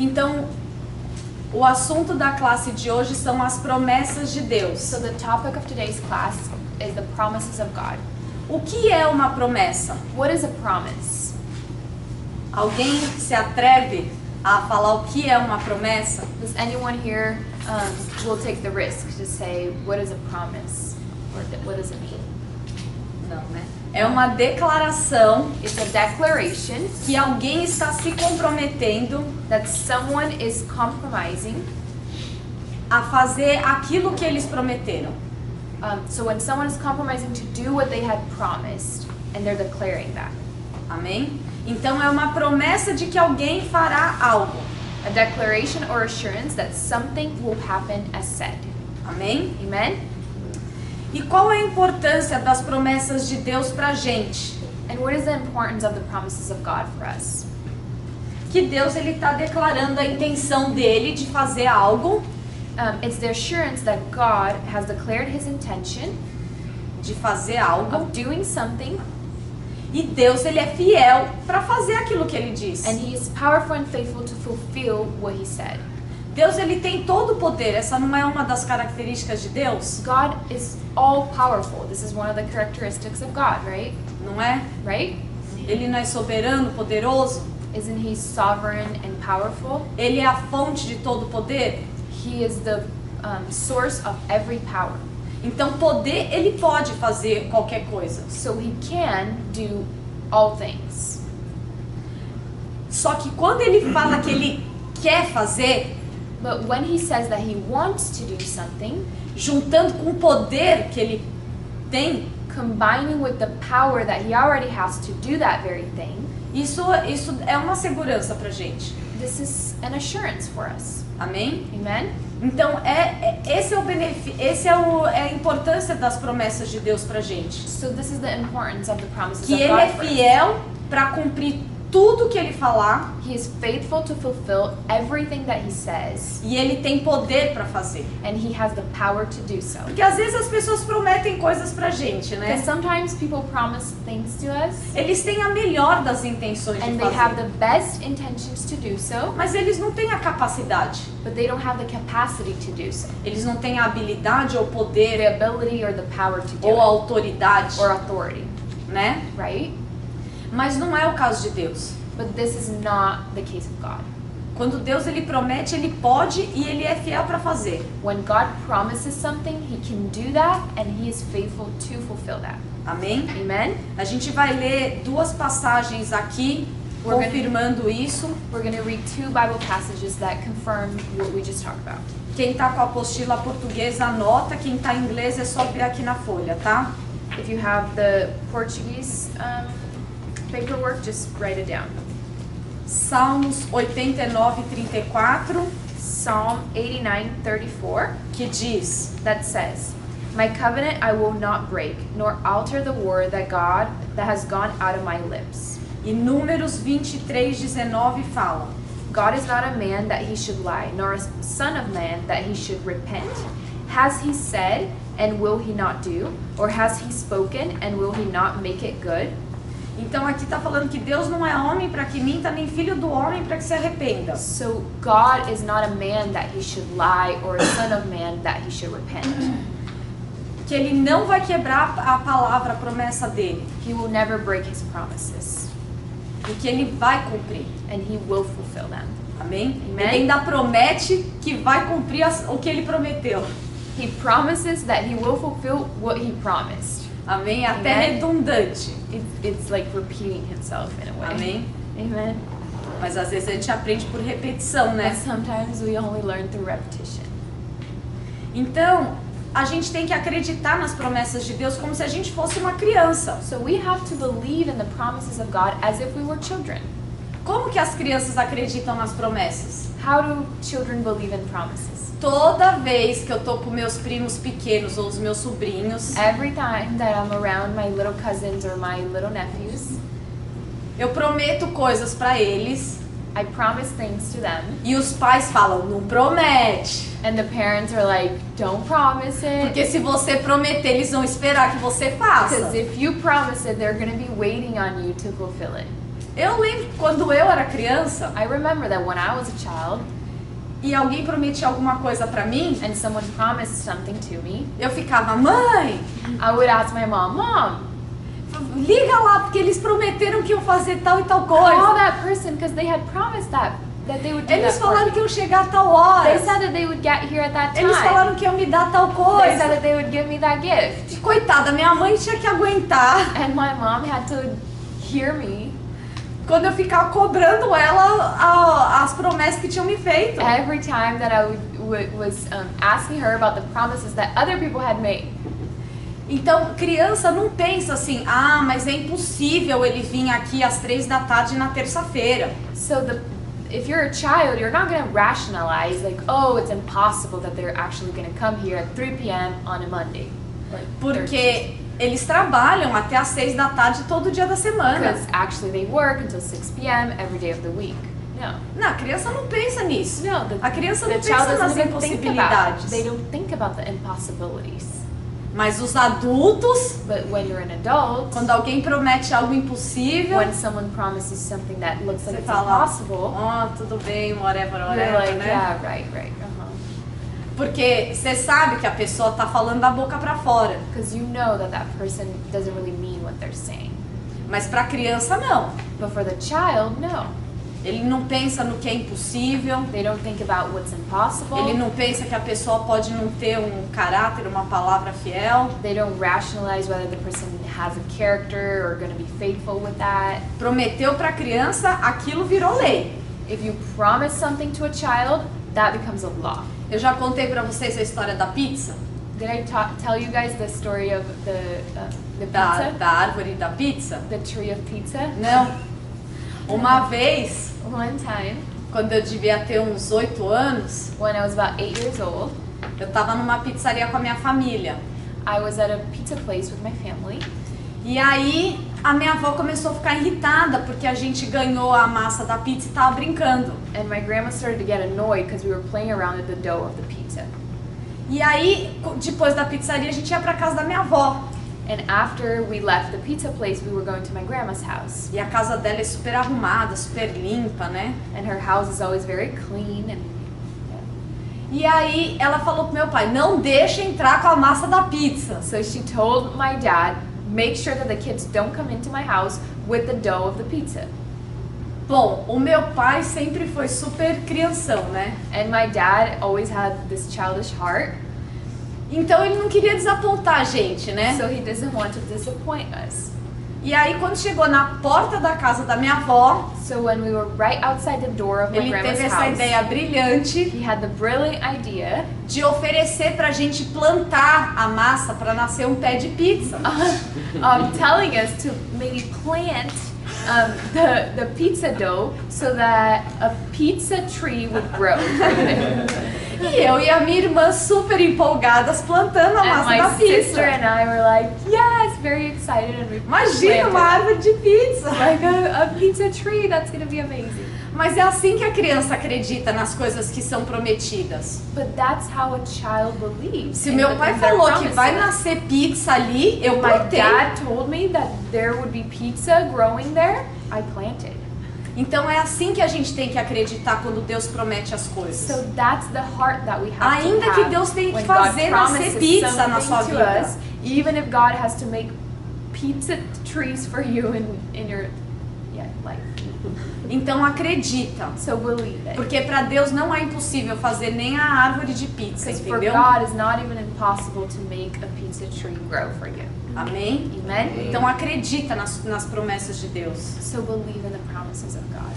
Então, o assunto da classe de hoje são as promessas de Deus. So the topic of today's class is the promises of God. O que é uma promessa? What is a promise? Alguém se atreve a falar o que é uma promessa? Does anyone here will take the risk to say what is a promise? Or what does it mean? Não, né? É uma declaração It's a declaration que alguém está se comprometendo that someone is compromising. a fazer aquilo que eles prometeram. So when someone is compromising to do what they had promised, and they're declaring that. Amém? Então é uma promessa de que alguém fará algo. A declaration or assurance that something will happen as said. Amém? Amen? E qual é a importância das promessas de Deus pra gente? And what is the importance of the promises of God for us? Que Deus ele está declarando a intenção dele de fazer algo, It's the assurance that God has declared His intention de fazer algo, of doing something, e Deus ele é fiel para fazer aquilo que ele diz. and He is powerful and faithful to fulfill what He said. Deus ele tem todo o poder. Essa não é uma das características de Deus, God is all powerful. This is one of the characteristics of God, right? não é? Right? Ele não é soberano, poderoso? Isn't He sovereign and powerful? Ele é a fonte de todo o poder? He is the source of every power. Então poder ele pode fazer qualquer coisa. So He can do all things. Só que quando ele fala que ele quer fazer, But when He says that He wants to do something, juntando com o poder que ele tem, combining with the power that He already has to do that very thing, isso é uma segurança pra gente. this is an assurance for us. Amém? Amen? Então esse é o benefício, é a importância das promessas de Deus pra gente. So this is the importance of the promises Que of ele God é for us. fiel para cumprir tudo que ele falar He is faithful to fulfill everything that He says, e ele tem poder para fazer. and He has the power to do so. Porque às vezes as pessoas prometem coisas pra gente, né? Because sometimes people promise things to us, Eles têm a melhor das intenções de and they have fazer, the best intentions to do so, mas eles não têm a capacidade. but they don't have the capacity to do so, Eles não têm a habilidade ou the poder ability or the power to do ou a it, autoridade, or authority, né? right? Mas não é o caso de Deus. But this is not the case of God. Quando Deus ele promete, ele pode e ele é fiel para fazer. When God promises something, He can do that, and He is faithful to fulfill that. Amém? Amen? A gente vai ler duas passagens aqui We're gonna- confirmando isso. We're going to read two Bible passages that confirm what we just talked about. Quem tá com a apostila portuguesa anota, quem tá em inglês é só ver aqui na folha, tá? If you have the Portuguese paperwork, just write it down. Salmos 89:34, Psalm 89:34, que diz: that says, "My covenant I will not break, nor alter the word that has gone out of my lips." E Números 23:19 fala: God is not a man that He should lie, nor a son of man that He should repent. Has He said, and will He not do? Or has He spoken, and will He not make it good? Então aqui tá falando que Deus não é homem para que minta, nem filho do homem para que se arrependa. So God is not a man that He should lie, or a son of man that He should repent. Que ele não vai quebrar a palavra, a promessa dele, He will never break His promises, e que ele vai cumprir. and He will fulfill them. Amém? Amém. Ele ainda promete que vai cumprir o que ele prometeu. He promises that He will fulfill what He promised. Amém? Até Amém. redundante. It's like repeating Himself in a way. Amém? Amen. Mas às vezes a gente aprende por repetição, But né? sometimes we only learn through repetition. Então, a gente tem que acreditar nas promessas de Deus como se a gente fosse uma criança. So we have to believe in the promises of God as if we were children. Como que as crianças acreditam nas promessas? How do children believe in promises? Toda vez que eu tô com meus primos pequenos ou os meus sobrinhos, Every time that I'm around my little cousins or my little nephews, eu prometo coisas pra eles I promise things to them, e os pais falam, não promete. and the parents are like, don't promise it. Porque se você prometer, eles vão esperar que você faça. Because if you promise it, they're going to be waiting on you to fulfill it. Eu lembro quando eu era criança I remember that when I was a child e alguém prometia alguma coisa pra mim, and someone promised something to me, eu ficava, mãe, I would ask my mom, Mom, liga lá, porque eles prometeram que iam fazer tal e tal call coisa. that person because they had promised that they would do Eles that for falaram me. que iam chegar a tal hora. They said that they would get here at that time. Eles falaram que iam me dar tal They coisa. said that they would give me that gift. Coitada, minha mãe tinha que aguentar And my mom had to hear me quando eu ficava cobrando ela as promessas que tinham me feito. every time that I was asking her about the promises that other people had made. Então, criança não pensa assim, ah, mas é impossível ele vir aqui às 3 da tarde na terça-feira. So if you're a child, you're not going to rationalize like, oh, it's impossible that they're actually going to come here at 3 p.m. on a Monday. Like, Porque eles trabalham até às 6 da tarde todo dia da semana. because actually they work until 6 p.m. every day of the week. No. Não, a criança não pensa nisso. No, A criança the não child pensa nas doesn't even think about. impossibilidades. They don't think about the impossibilities. Mas os adultos, But when you're an adult, quando alguém promete algo impossível, when someone promises something that looks like você it's fala, impossible, ó, tudo bem, whatever, you're whatever, like, né? yeah, right. Porque você sabe que a pessoa tá falando da boca pra fora. Because you know that person doesn't really mean what they're saying. Mas pra criança, não. But for the child, no. Ele não pensa no que é impossível. They don't think about what's impossible. Ele não pensa que a pessoa pode não ter um caráter, uma palavra fiel. They don't rationalize whether the person has a character or going to be faithful with that. Prometeu pra criança, aquilo virou lei. If you promise something to a child, that becomes a law. Eu já contei pra vocês a história da pizza? Did I tell you guys the story of the Da pizza? árvore da pizza? The tree of pizza? Não. Uma vez, One time, quando eu devia ter uns 8 anos, when I was about 8 years old, eu tava numa pizzaria com a minha família. I was at a pizza place with my family. E aí a minha avó começou a ficar irritada porque a gente ganhou a massa da pizza e tava brincando. And my grandma started to get annoyed because we were playing around with the dough of the pizza. E aí, depois da pizzaria, a gente ia pra casa da minha avó. And after we left the pizza place, we were going to my grandma's house. E a casa dela é super arrumada, super limpa, né? And her house is always very clean and E aí ela falou pro meu pai, não deixa entrar com a massa da pizza. so she told my dad, make sure that the kids don't come into my house with the dough of the pizza. Bom, o meu pai sempre foi super crianção, né? And my dad always had this childish heart, Então ele não queria desapontar a gente, né? so he doesn't want to disappoint us. E aí quando chegou na porta da casa da minha avó, So when we were right outside the door of my ele grandma's teve essa house, ideia brilhante he had the brilliant idea de oferecer pra gente plantar a massa pra nascer um pé de pizza. telling us to maybe plant the pizza dough so that a pizza tree would grow. E eu e a minha irmã super empolgadas plantando a And massa my da sister pizza. and I were like, yes, very excited, and we Imagina uma planted árvore de pizza. like a pizza tree. That's gonna be amazing. Mas é assim que a criança acredita nas coisas que são prometidas. But that's how a child believes. Se in meu the pai things that are falou que vai promised. nascer pizza ali, eu My plantei. dad told me that there would be pizza growing there. I planted. Então é assim que a gente tem que acreditar quando Deus promete as coisas. So that's the heart that we have to Ainda que have Deus tenha que when fazer God nascer promises pizza na something sua to vida. us, even if God has to make pizza trees for you in your life. Então acredita. So believe it. Porque para Deus não é impossível fazer nem a árvore de pizza, Because for entendeu? God, it's not even impossible to make a pizza tree grow for you. Amém? Amen? Então acredita nas promessas de Deus. So believe in the promises of God.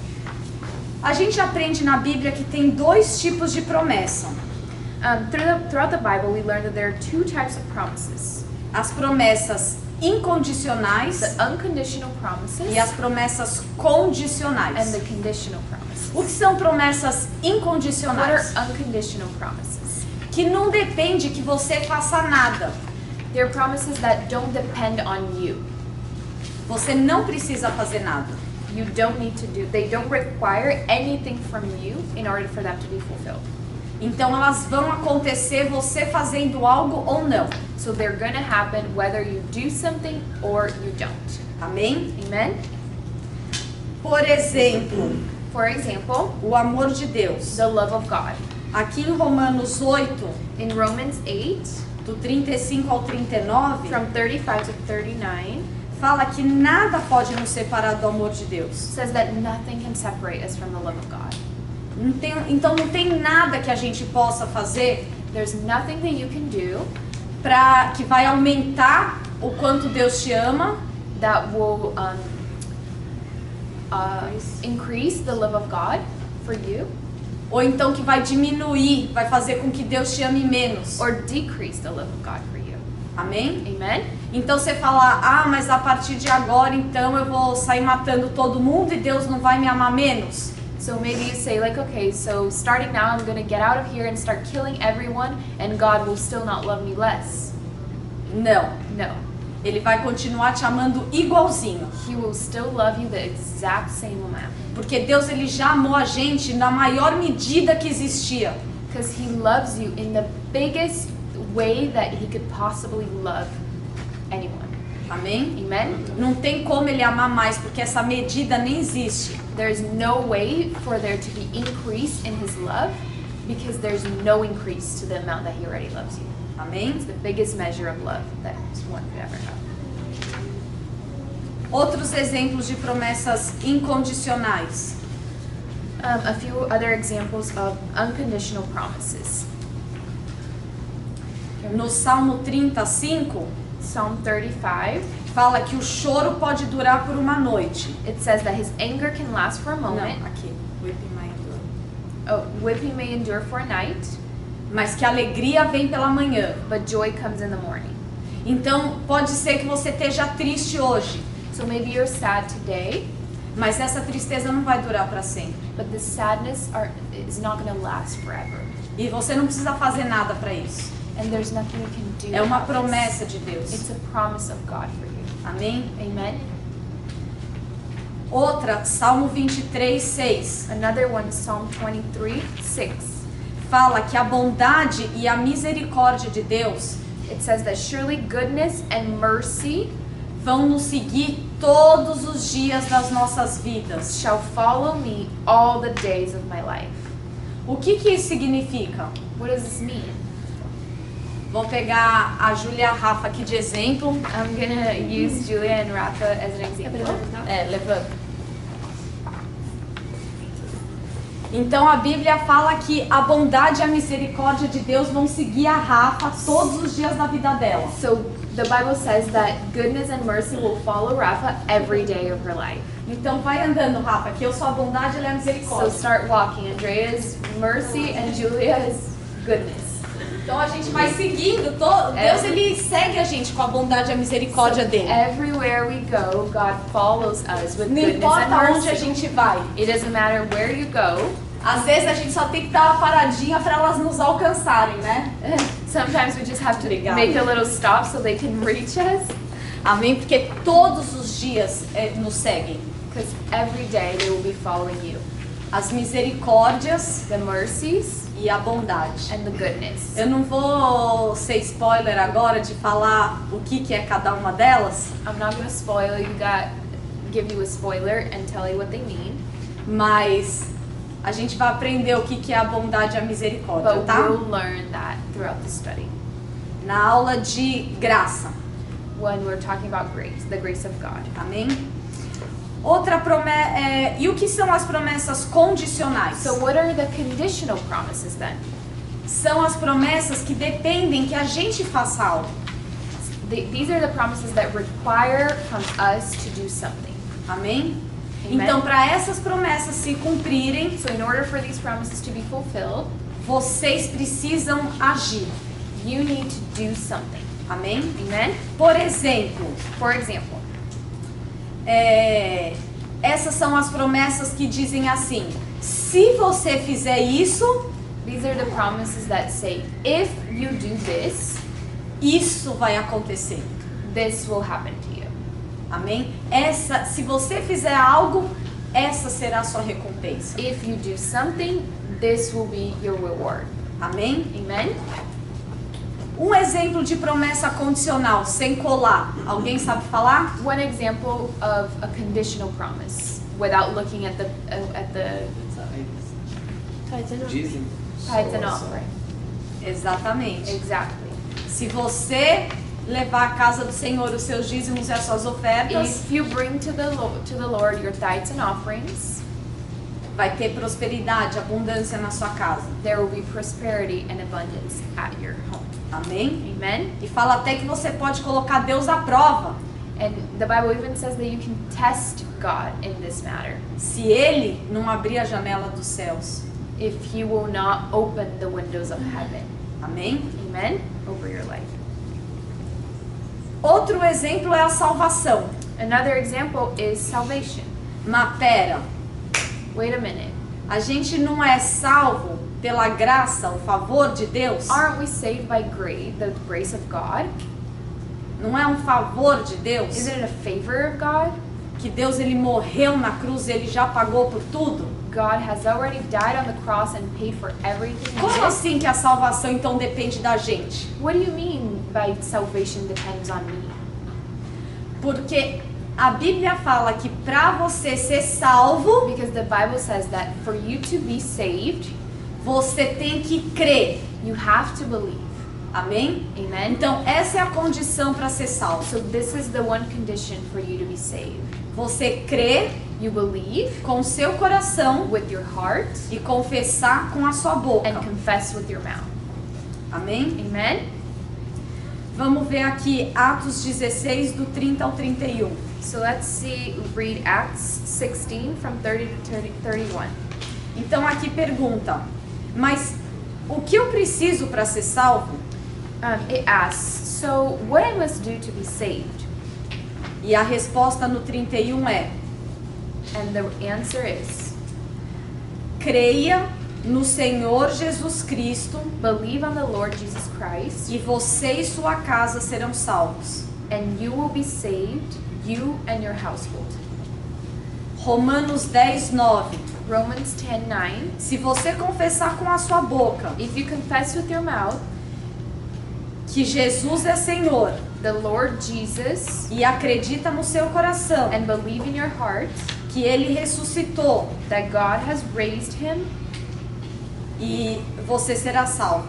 A gente aprende na Bíblia que tem 2 tipos de promessa. Throughout the Bible, we learn that there are 2 types of promises. As promessas incondicionais The unconditional promises e as promessas and condicionais. the conditional promises. O que são promessas What are incondicionais? unconditional promises? Que não depende que você faça nada. They're promises that don't depend on you. Você não precisa fazer nada. You don't need to do, they don't require anything from you in order for them to be fulfilled. Então elas vão acontecer você fazendo algo ou não. So they're gonna happen whether you do something or you don't. Amém? Amen? Por exemplo, For example, o amor de Deus. the love of God. Aqui em Romanos 8, In Romans 8, do 35 ao 39, from 35 to 39, fala que nada pode nos separar do amor de Deus. says that nothing can separate us from the love of God. Então não tem nada que a gente possa fazer There's nothing that you can do que vai aumentar o quanto Deus te ama, that will increase the love of God for you, ou então que vai diminuir, vai fazer com que Deus te ame menos. or decrease the love of God for you. Amém? Amen? Então você fala, mas a partir de agora então eu vou sair matando todo mundo e Deus não vai me amar menos. So maybe you say like, okay, so starting now I'm going to get out of here and start killing everyone and God will still not love me less. Não. No. Ele vai continuar te amando igualzinho. He will still love you the exact same amount. Porque Deus ele já amou a gente na maior medida que existia. Because He loves you in the biggest way that He could possibly love anyone. Amém? Amen? Não tem como ele amar mais, porque essa medida nem existe. There's no way for there to be increase in His love because there's no increase to the amount that He already loves you. Amém? It's the biggest measure of love that one could ever have. Outros exemplos de promessas incondicionais. A few other examples of unconditional promises. No Salmo 35, Psalm 35, fala que o choro pode durar por uma noite. it says that his anger can last for a moment. Não, aqui. Weeping may endure. Oh, weeping may endure for a night, Mas que a alegria vem pela manhã. but joy comes in the morning. Então, pode ser que você esteja triste hoje, So maybe you're sad today, mas essa tristeza não vai durar para sempre. but the sadness is not going to last forever. E você não precisa fazer nada para isso. And there's nothing you can do. É uma about this. promessa de Deus. It's a promise of God for you. Amém? Amen? Outra, Salmo 23, 6. Another one, Psalm 23, 6. Fala que a bondade e a misericórdia de Deus It says that surely goodness and mercy vão nos seguir todos os dias das nossas vidas. shall follow me all the days of my life. O que isso significa? What does this mean? Vou pegar a Júlia e a Rafa aqui de exemplo. I'm gonna use Julia and Rafa as an example. Levanta. Então a Bíblia fala que a bondade e a misericórdia de Deus vão seguir a Rafa todos os dias da vida dela. So the Bible says that goodness and mercy will follow Rafa every day of her life. Então vai andando, Rafa, que eu sou a bondade e ela é a So misericórdia. start walking. Andrea's mercy and Julia's goodness. Então a gente vai seguindo. Deus ele segue a gente com a bondade e a misericórdia dele. Everywhere we go, God follows us with Não goodness and importa onde a mercy. gente vai. It doesn't matter where you go. Às vezes a gente só tem que dar uma paradinha para elas nos alcançarem, né? Sometimes we just have to Obrigada. make a little stop so they can reach us. Amém? Porque todos os dias nos seguem. Because every day they will be following you. As misericórdias The mercies e a bondade. and the goodness. Eu não vou ser spoiler agora de falar o que é cada uma delas, I'm not going to give you a spoiler and tell you what they mean. mas a gente vai aprender o que é a bondade e a misericórdia, But tá? we'll learn that throughout the study. Na aula de graça. When we're talking about grace, the grace of God. Amém? Outra promessa. E o que são as promessas condicionais? So what are the conditional promises then? São as promessas que dependem que a gente faça algo. These are the promises that require from us to do something. Amém? Amen. Então, para essas promessas se cumprirem, So in order for these promises to be fulfilled, vocês precisam agir. you need to do something. Amém? Amen? Por exemplo, For example, essas são as promessas que dizem assim: se você fizer isso, these are the promises that say, if you do this, isso vai acontecer. this will happen to you. Amém? Se você fizer algo, essa será a sua recompensa. If you do something, this will be your reward. Amém? Amen? Um exemplo de promessa condicional, sem colar. Alguém sabe falar? One example of a conditional promise. without looking at the Dizem. tithes and offering. Exatamente. Exactly. Se você levar à casa do Senhor os seus dízimos e as suas ofertas, If you bring to the Lord your tithes and offerings, vai ter prosperidade, abundância na sua casa. there will be prosperity and abundance at your home. Amém? Amen. E fala até que você pode colocar Deus à prova. And the Bible even says that you can test God in this matter Se Ele não abrir a janela dos céus. if He will not open the windows of heaven. Amém? Amen. Over your life. Outro exemplo é a salvação. Another example is salvation. Mas pera, Wait a minute. a gente não é salvo pela graça, o favor de Deus? Aren't we saved by grace, the grace of God? Não é um favor de Deus? Isn't it a favor of God? Que Deus ele morreu na cruz, ele já pagou por tudo? God has already died on the cross and paid for everything. in Como it. assim que a salvação então depende da gente? What do you mean by salvation depends on me? Porque a Bíblia fala que para você ser salvo, Because the Bible says that for you to be saved, você tem que crer. you have to believe. Amém? Amen. Então essa é a condição para ser salvo. So this is the one condition for you to be saved. Você crer You believe com o seu coração with your heart e confessar com a sua boca. and confess with your mouth. Amém? Amen. Vamos ver aqui Atos 16 do 30 ao 31. So let's read Acts 16 from 30 to 31. Então aqui pergunta: mas o que eu preciso para ser salvo? It asks, so what I must do to be saved? E a resposta no 31 é: And the answer is, creia no Senhor Jesus Cristo believe on the Lord Jesus Christ, e você e sua casa serão salvos. and you will be saved, you and your household. Romanos 10, 9. Romans 10:9. Se você confessar com a sua boca If you confess with your mouth que Jesus é Senhor the Lord Jesus e acredita no seu coração and believe in your heart que Ele ressuscitou, that God has raised him, e você será salvo.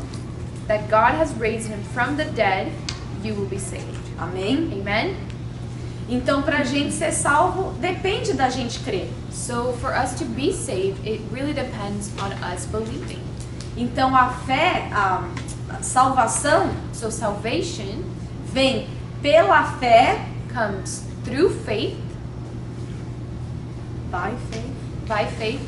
that God has raised him from the dead, you will be saved. Amém? Amen. Então, para a gente ser salvo, depende da gente crer. So for us to be saved, it really depends on us believing. Então, a fé, a salvação So salvation vem pela fé, comes through faith, by faith,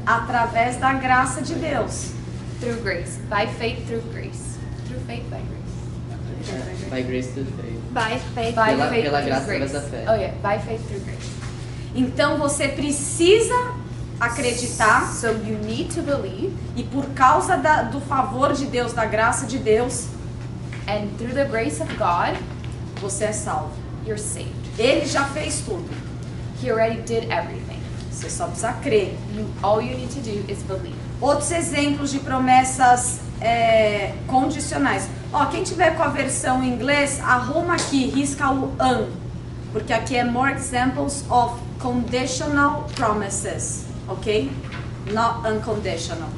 através da graça de Deus. through grace. By faith, through grace. Through faith, by grace. By grace through faith. By faith. By Pela- faith, pela through graça grace. através da fé. Oh yeah, by faith, through grace. Então, você precisa acreditar, So you need to believe, e por causa do favor de Deus, da graça de Deus, and through the grace of God, você é salvo. you're saved. Ele já fez tudo. He already did everything. Você só precisa crer. All you need to do is believe. Outros exemplos de promessas condicionais. Ó, quem tiver com a versão em inglês, arruma aqui, risca o an, porque aqui é more examples of conditional promises, ok? Not unconditional.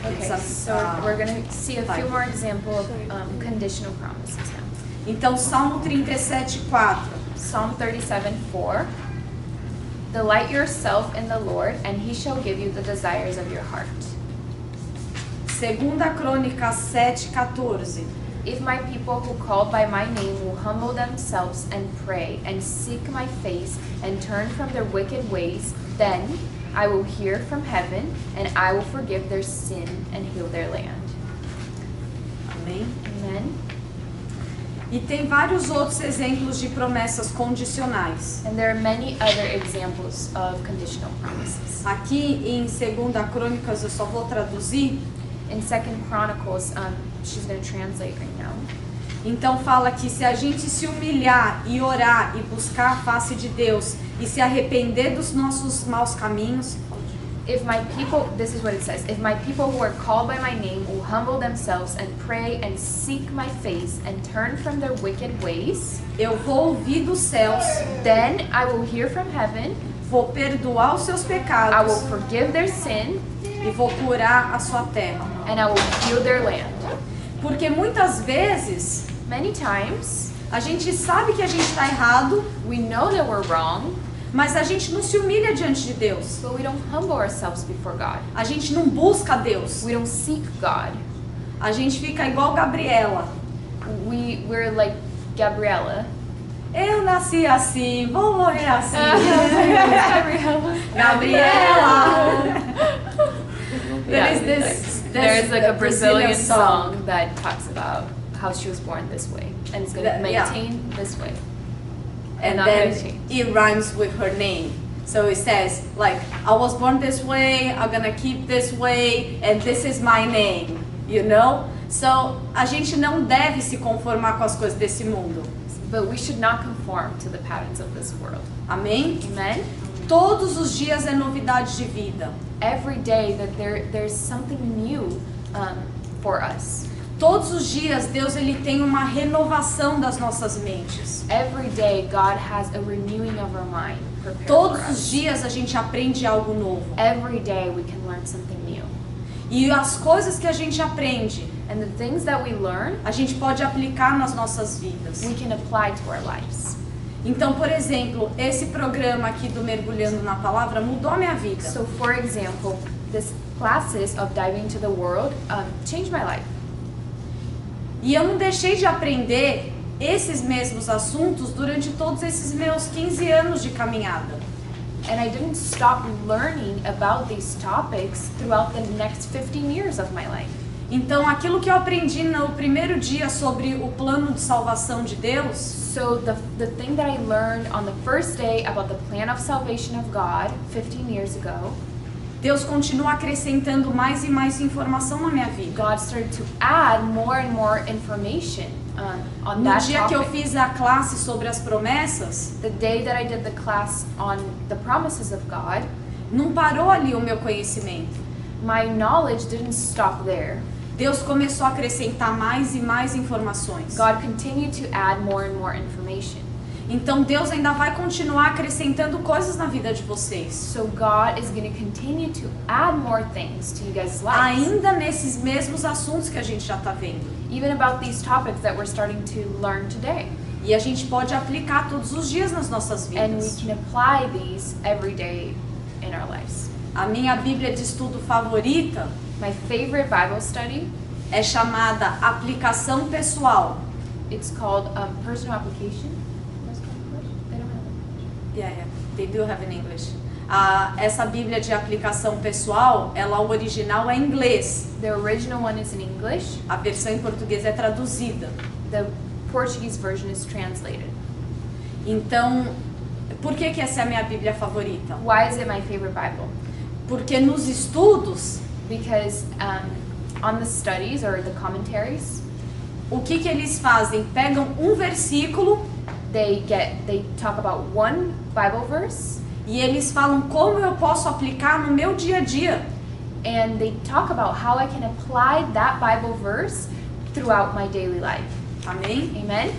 It's Okay, a- so we're going to see a few fine. more examples of conditional promises now. Então, Salmo 37:4. Psalm 37:4. Delight yourself in the Lord, and he shall give you the desires of your heart. Segunda Crônica 7:14. If my people who called by my name will humble themselves and pray and seek my face and turn from their wicked ways, then I will hear from heaven and I will forgive their sin and heal their land. Amém? Amen. E tem vários outros exemplos de promessas condicionais. And there are many other examples of conditional promises. Aqui em Segunda Crônicas eu só vou traduzir. In 2 Chronicles, she's going to translate right now. Então fala que se a gente se humilhar e orar e buscar a face de Deus e se arrepender dos nossos maus caminhos, If my people, this is what it says, if my people who are called by my name will humble themselves and pray and seek my face and turn from their wicked ways, eu vou ouvir dos céus, then I will hear from heaven, vou perdoar os seus I pecados will forgive their sin, e vou curar a sua terra. and I will heal their land. Porque muitas vezes Many times, a gente sabe que a gente está errado, we know that we're wrong, mas a gente não se humilha diante de Deus. but we don't humble ourselves before God. A gente não busca Deus. We don't seek God. A gente fica igual Gabriela. We're like Gabriella. Eu nasci assim, vou morrer assim. Gabriella. Gabriela. There is Yeah, this. there's like a Brazilian song. song that talks about how she was born this way and it's going to Yeah. maintain this way. And not then gonna change. it rhymes with her name. So it says like, I was born this way, I'm gonna keep this way, and this is my name, you know? So a gente não deve se conformar com as coisas desse mundo. But we should not conform to the patterns of this world. Amém? Amen? Todos os dias é novidade de vida. Every day that there's something new for us. Todos os dias Deus ele tem uma renovação das nossas mentes. Every day God has a renewing of our mind prepared Todos for os us. dias a gente aprende algo novo. Every day we can learn something new. E as coisas que a gente aprende, And the things that we learn, a gente pode aplicar nas nossas vidas. we can apply to our lives. Então, por exemplo, esse programa aqui do Mergulhando na Palavra mudou a minha vida. So for example, this classes of diving into the world changed my life. E eu não deixei de aprender esses mesmos assuntos durante todos esses meus 15 anos de caminhada. And I didn't stop learning about these topics throughout the next 15 years of my life. Então, aquilo que eu aprendi no primeiro dia sobre o plano de salvação de Deus, So the thing that I learned on the first day about the plan of salvation of God 15 years ago, Deus continua acrescentando mais e mais informação na minha vida. God started to add more and more information on No that dia que eu topic. fiz a classe sobre as promessas, The day that I did the class on the promises of God, não parou ali o meu conhecimento. my knowledge didn't stop there. Deus começou a acrescentar mais e mais informações. God continued to add more and more information. Então Deus ainda vai continuar acrescentando coisas na vida de vocês. So God is going to continue to add more things to you guys' lives. Ainda nesses mesmos assuntos que a gente já está vendo. Even about these topics that we're starting to learn today. E a gente pode aplicar todos os dias nas nossas And we vidas. can apply these every day in our lives. A minha Bíblia de estudo favorita My favorite Bible study, é chamada Aplicação Pessoal. it's called Personal Application. What's it called in English? They don't have it. Yeah, they do have in English. Essa Bíblia de aplicação pessoal, ela o original é em inglês. The original one is in English. A versão em português é traduzida. The Portuguese version is translated. Então, por que essa é a minha Bíblia favorita? Why is it my favorite Bible? Porque nos estudos, Because on the studies or the commentaries, o que eles fazem? Pegam um versículo they talk about one Bible verse e eles falam como eu posso aplicar no meu dia a dia. and they talk about how I can apply that Bible verse throughout my daily life. Amém? Amen?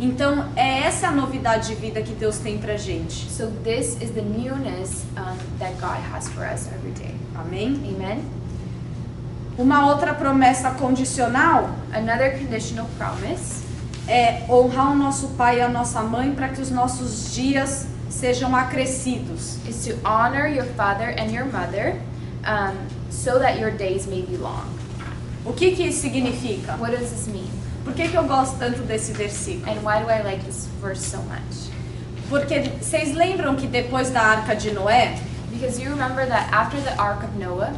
Então, é essa a novidade de vida que Deus tem pra gente. So this is the newness that God has for us every day. Amém? Amen? Uma outra promessa condicional Another conditional promise é honrar o nosso pai e a nossa mãe para que os nossos dias sejam acrescidos. is to honor your father and your mother so that your days may be long. O que isso significa? What does this mean? Por que eu gosto tanto desse versículo? And why do I like this verse so much? Porque vocês lembram que depois da Arca de Noé, Because you remember that after the Ark of Noah,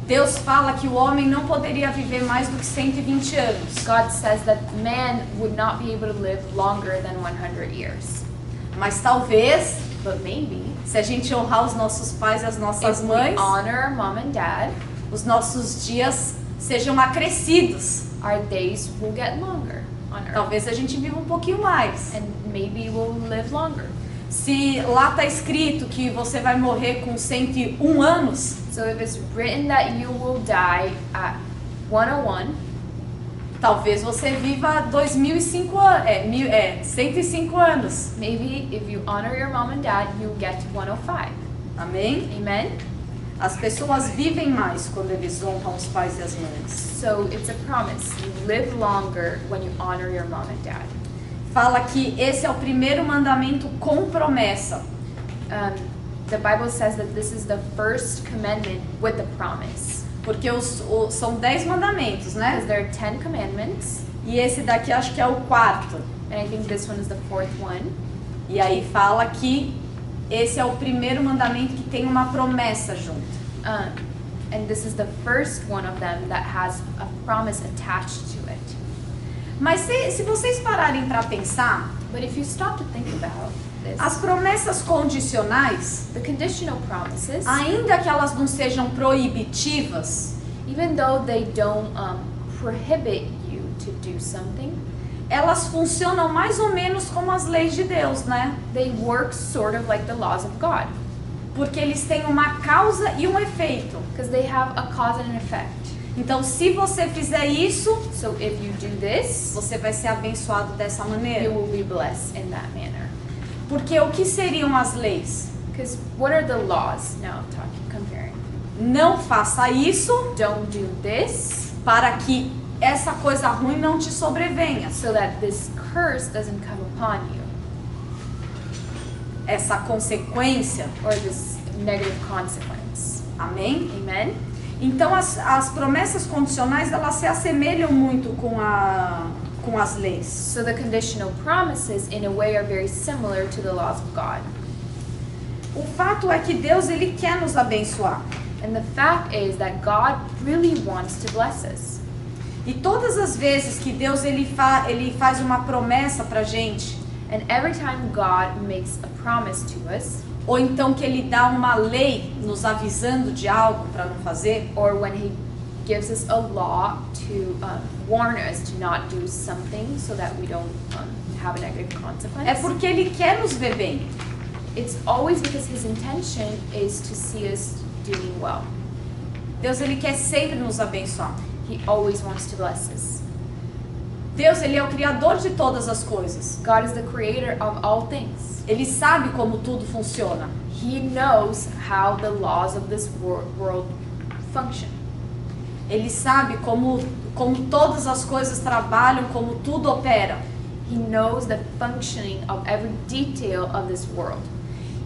Deus fala que o homem não poderia viver mais do que 120 anos. God says that man would not be able to live longer than 100 years. Mas talvez, But maybe, se a gente honrar os nossos pais e as nossas if we mães, honor mom and dad, os nossos dias sejam acrescidos. our days will get longer on earth. Talvez a gente viva um pouquinho mais. And maybe we'll live longer. Se lá está escrito que você vai morrer com 101 anos, So if it's written that you will die at 101, Talvez você viva 2005 anos, 105 anos. Maybe if you honor your mom and dad, you get to 105. Amém? Amen? As pessoas vivem mais quando eles honram os pais e as mães. So it's a promise. You live longer when you honor your mom and dad. Fala que esse é o primeiro mandamento com promessa. The Bible says that this is the first commandment with a promise. Porque são 10 mandamentos, né? Because there are 10 commandments, E esse daqui acho que é o quarto. and I think this one is the fourth one. E aí fala que esse é o primeiro mandamento que tem uma promessa junto. And this is the first one of them that has a promise attached to it. Mas se vocês pararem para pensar, But if you stop to think about this, as promessas condicionais, the conditional promises, ainda que elas não sejam proibitivas, even though they don't prohibit you to do something, elas funcionam mais ou menos como as leis de Deus, né? they work sort of like the laws of God. Porque eles têm uma causa e um efeito. Because they have a cause and an effect. Então, se você fizer isso, So if you do this, você vai ser abençoado dessa you maneira. will be blessed in that manner. Porque o que seriam as leis? Because what are the laws now comparing? Não faça isso Don't do this para que essa coisa ruim não te sobrevenha. so that this curse doesn't come upon you, Essa consequência. or this negative consequence. Amém? Amen? Então, as promessas condicionais, elas se assemelham muito com as leis. So the conditional promises in a way are very similar to the laws of God. O fato é que Deus, Ele quer nos abençoar. And the fact is that God really wants to bless us. E todas as vezes que Deus ele faz uma promessa pra gente, And every time God makes a promise to us, ou então que Ele dá uma lei nos avisando de algo para não fazer, or when He gives us a law to warn us to not do something so that we don't have a negative consequence, é porque Ele quer nos ver bem. it's always because His intention is to see us doing well. Deus ele quer sempre nos abençoar. He always wants to bless us. Deus ele é o criador de todas as coisas. God is the creator of all things. Ele sabe como tudo funciona. He knows how the laws of this world function. Ele sabe como todas as coisas trabalham, como tudo opera. He knows the functioning of every detail of this world.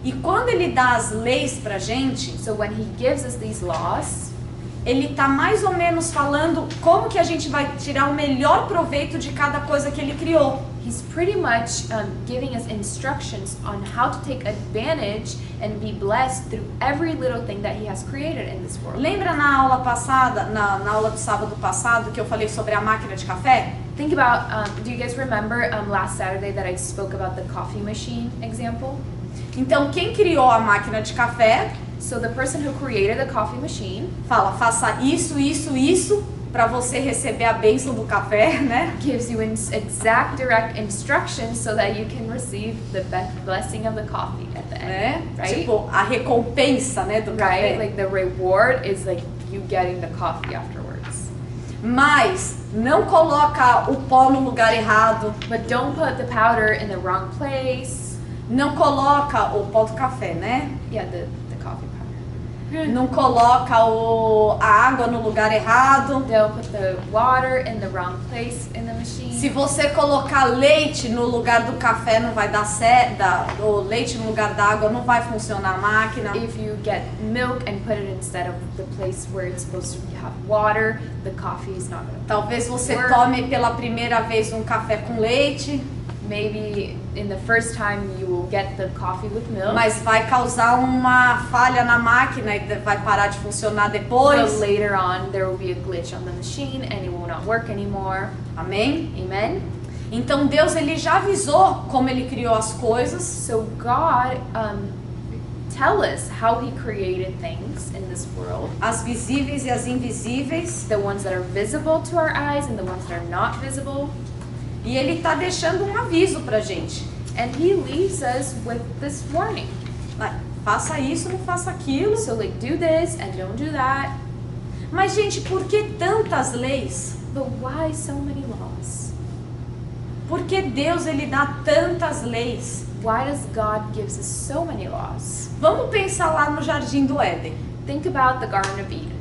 E quando ele dá as leis pra gente, So when He gives us these laws, ele tá mais ou menos falando como que a gente vai tirar o melhor proveito de cada coisa que ele criou. He's pretty much giving us instructions on how to take advantage and be blessed through every little thing that He has created in this world. Lembra na aula passada, na aula do sábado passado, que eu falei sobre a máquina de café? Think about, do you guys remember last Saturday that I spoke about the coffee machine example? Então, quem criou a máquina de café So the person who created the coffee machine fala, faça isso, isso, isso, para você receber a bênção do café, né? gives you exact direct instructions so that you can receive the blessing of the coffee at the end, right? Tipo, a recompensa, né, do Right? café. Like the reward is like you getting the coffee afterwards. Mas não coloca o pó no lugar errado, But don't put the powder in the wrong place. não coloca o pó do café, né? Yeah, the coffee powder. Não coloca a água no lugar errado. Don't put the water in the wrong place in the machine. Se você colocar leite no lugar do café, não vai dar certo. O leite no lugar da água, não vai funcionar a máquina. If you get milk and put it instead of the place where it's supposed to have water, the coffee is not going to. Talvez você Work. tome pela primeira vez um café com leite, Maybe in the first time you will get the coffee with milk, mas vai causar uma falha na máquina e vai parar de funcionar depois. but later on there will be a glitch on the machine and it will not work anymore. Amém? Amen? Então Deus ele já avisou como ele criou as coisas. So God tell us how He created things in this world. As visíveis e as invisíveis. The ones that are visible to our eyes and the ones that are not visible. E ele está deixando um aviso pra gente. And He leaves us with this warning. Faça isso, não faça aquilo. So like do this and don't do that. Mas gente, por que tantas leis? But why so many laws? Por que Deus ele dá tantas leis? Why does God gives us so many laws? Vamos pensar lá no Jardim do Éden. Think about the Garden of Eden.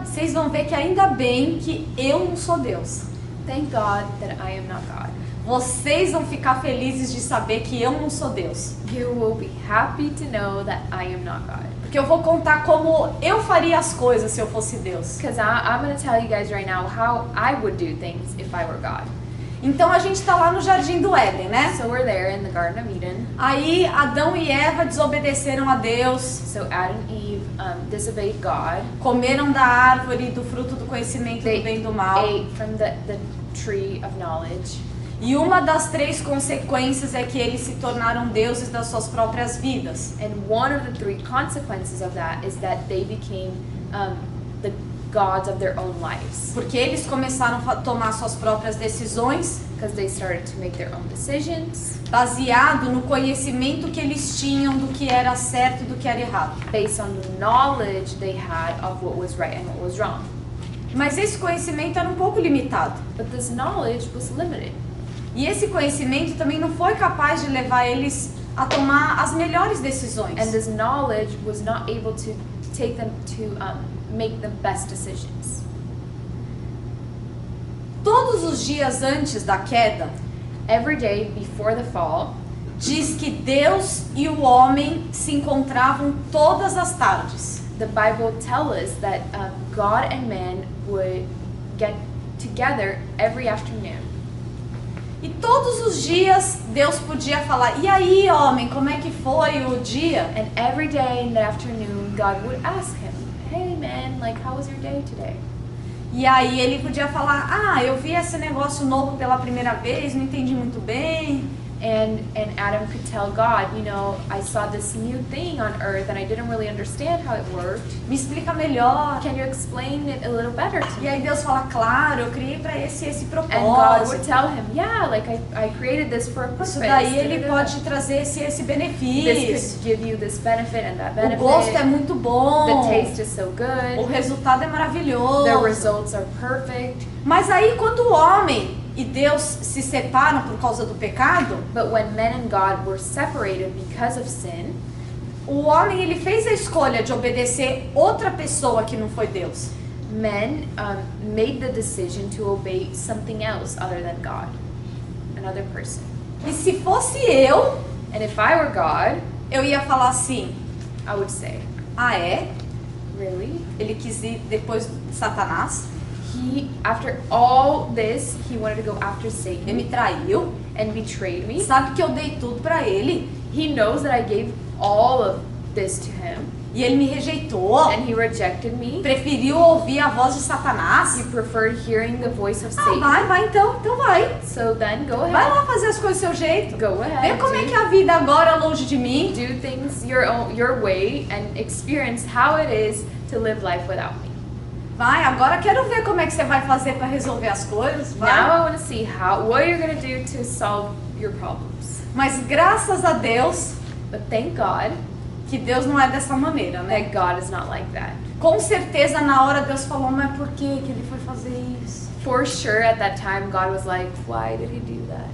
Vocês vão ver que ainda bem que eu não sou Deus. Thank God that I am not God. Vocês vão ficar felizes de saber que eu não sou Deus. You will be happy to know that I am not God. Porque eu vou contar como eu faria as coisas se eu fosse Deus. Because I'm going to tell you guys right now how I would do things if I were God. Então a gente está lá no Jardim do Éden, né? So we're there in the Garden of Eden. Aí Adão e Eva desobedeceram a Deus, So Adam and Eve disobeyed God. comeram da árvore do fruto do conhecimento do bem e do mal. Ate from the tree of knowledge. E uma das 3 consequências é que eles se tornaram deuses das suas próprias vidas. And one of the 3 consequences of that is that they became the gods of their own lives. Porque eles começaram a tomar suas próprias decisões, Because they started to make their own decisions baseado no conhecimento que eles tinham do que era certo e do que era errado. based on the knowledge they had of what was right and what was wrong. Mas esse conhecimento era um pouco limitado. But this knowledge was limited. E esse conhecimento também não foi capaz de levar eles a tomar as melhores decisões. And this knowledge was not able to take them to make the best decisions. Todos os dias antes da queda, Every day before the fall, diz que Deus e o homem se encontravam todas as tardes. the Bible tells us that God and man would get together every afternoon. E todos os dias Deus podia falar: "E aí, homem, como é que foi o dia?" And every day in the afternoon, God would ask him, "Hey man, like how was your day today?" E aí ele podia falar: "Ah, eu vi esse negócio novo pela primeira vez, não entendi muito bem." And Adam could tell God, you know, I saw this new thing on earth and I didn't really understand how it worked. Me explica melhor. Can you explain it a little better to E me? aí Deus fala: "Claro, eu criei para esse And God would propósito." tell him, yeah, like I created this for a purpose. Isso daí ele Da, da, da. pode te trazer esse This benefício. could give you this benefit and that O benefit. gosto é muito bom. The taste is so O good. resultado é maravilhoso. The results are perfect. Mas aí quando o homem e Deus se separam por causa do pecado, But when men and God were separated because of sin, o homem ele fez a escolha de obedecer outra pessoa que não foi Deus. men made the decision to obey something else other than God, another person. E se fosse eu, And if I were God, eu ia falar assim: I would say, "Ah, é? really? Ele quis ir depois de Satanás? After all this, he wanted to go after Ele me Satan traiu? and betrayed me. Sabe que eu dei tudo pra ele He knows that I gave all of this to him, e ele me rejeitou? and he rejected me. Preferiu ouvir a voz de Satanás? He preferred hearing the voice of Ah, Satan. vai então vai. So then go Vai ahead, lá fazer as coisas do seu jeito. go Vê ahead, como é que é a vida agora longe de mim. do things your way and experience how it is to live life without me. Vai, agora quero ver como é que você vai fazer para resolver as coisas. Now Vai. I want to see what you're going to do to solve your problems. Mas graças a Deus But thank God que Deus não é dessa maneira, né? that God is not like that. Com certeza na hora Deus falou: "Mas por que que ele foi fazer isso?" For sure at that time God was like, why did he do that?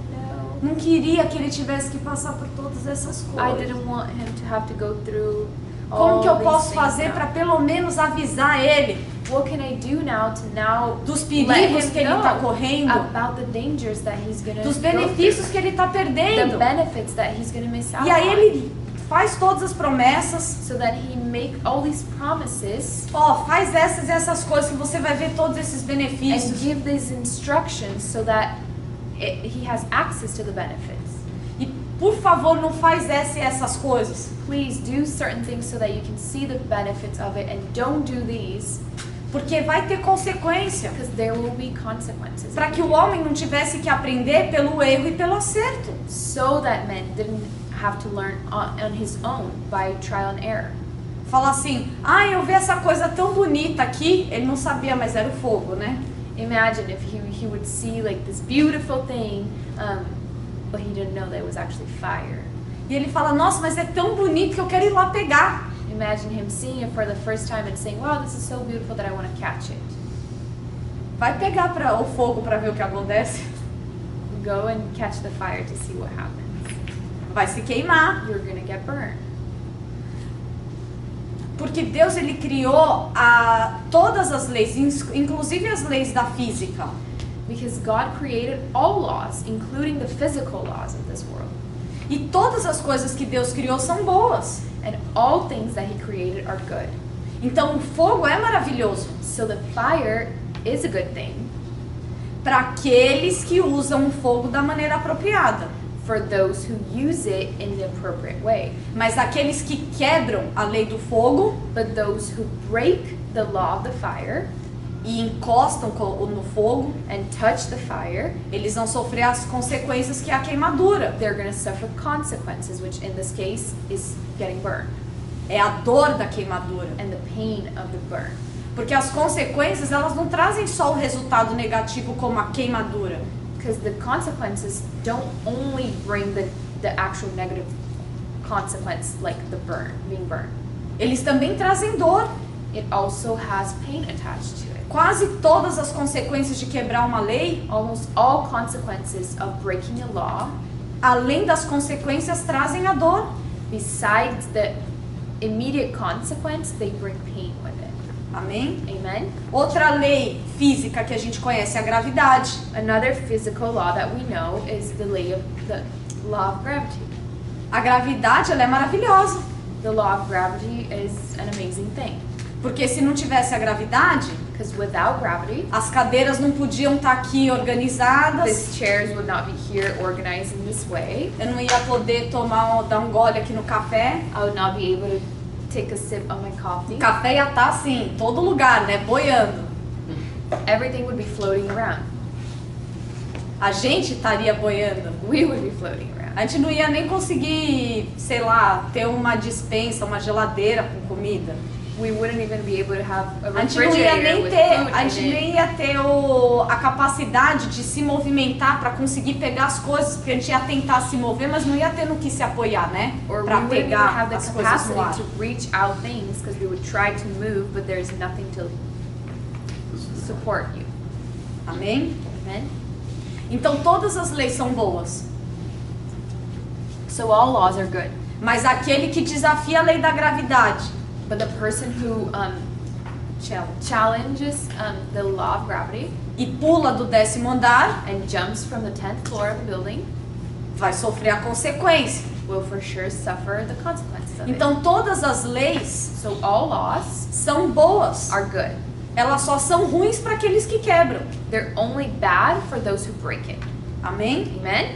No. Não queria que ele tivesse que passar por todas essas I coisas. didn't want him to have to go through Como all que eu these posso things fazer now. para pelo menos avisar ele What can I do now to now dos let perigos him que ele know está correndo, about the dangers that he's gonna dos go benefícios through, que ele está the perdendo? benefits that he's gonna miss out E aí on, ele faz todas as promessas. so that he make all these promises Ó, faz essas e essas coisas que você vai ver todos esses and benefícios. give these instructions so that he has access to the benefits. E por favor, não faz essa e essas coisas. Please do certain things so that you can see the benefits of it, and don't do these Porque vai ter consequência. because there will be consequences. Para que o homem não tivesse que aprender pelo erro e pelo acerto. So that men didn't have to learn on his own by trial and error. Fala assim: "Ah, eu vi essa coisa tão bonita aqui." Ele não sabia, mas era o fogo, né? Imagine if he would see like this beautiful thing, but he didn't know that it was actually fire. E ele fala: "Nossa, mas é tão bonito que eu quero ir lá pegar." Imagine him seeing it for the first time and saying, wow, this is so beautiful that I want to catch it. Vai pegar o fogo para ver o que acontece? Go and catch the fire to see what happens. Vai se queimar. You're going to get burned. Porque Deus ele criou todas as leis, inclusive as leis da física. Because God created all laws, including the physical laws of this world. E todas as coisas que Deus criou são boas. And all things that He created are good. Então o fogo é maravilhoso So the fire is a good thing para aqueles que usam o fogo da maneira apropriada. for those who use it in the appropriate way. Mas aqueles que quebram a lei do fogo But those who break the law of the fire e encostam no fogo, and touch the fire, eles vão sofrer as consequências que é a queimadura. they're going to suffer consequences, which in this case is getting burned É a dor da queimadura. and the pain of the burn. Porque as consequências, elas não trazem só o resultado negativo como a queimadura. Because the consequences don't only bring the actual negative consequence, like the burn, being burned. Eles também trazem dor. It also has pain attached to it. Quase todas as consequências de quebrar uma lei, Almost all consequences of breaking a law, além das consequências, trazem a dor. besides the immediate consequence, they bring pain with it. Amém? Amen? Outra lei física que a gente conhece é a gravidade. Another physical law that we know is the law of gravity. A gravidade, ela é maravilhosa. The law of gravity is an amazing thing. Porque se não tivesse a gravidade, Because without gravity, as cadeiras não podiam estar aqui organizadas. these chairs would not be here organized in this way. Eu não ia poder dar um gole aqui no café. I would not be able to take a sip of my coffee. O café ia estar assim, em todo lugar, né? Boiando. Everything would be floating around. A gente estaria boiando. We would be floating around. A gente não ia nem conseguir, sei lá, ter uma despensa, uma geladeira com comida. We wouldn't even be able to have a A gente não ia refrigerator nem with ter, food a in gente it. nem ia ter a capacidade de se movimentar para conseguir pegar as coisas, porque a gente ia tentar se mover, mas não ia ter no que se apoiar, né? Or we Para wouldn't even pegar have the as coisas no ar. capacity to reach out things because we would try to move, but there's nothing to support you. Amém? Amen? Então todas as leis são boas, So all laws are good. mas aquele que desafia a lei da gravidade, But the person who challenges the law of gravity e pula do 10º andar, and jumps from the 10th floor of a building vai sofrer a consequência. will for sure suffer the consequences of Então todas as it. leis So all laws são boas, are good. elas só são ruins para aqueles que quebram. They're only bad for those who break it. Amém? Amen?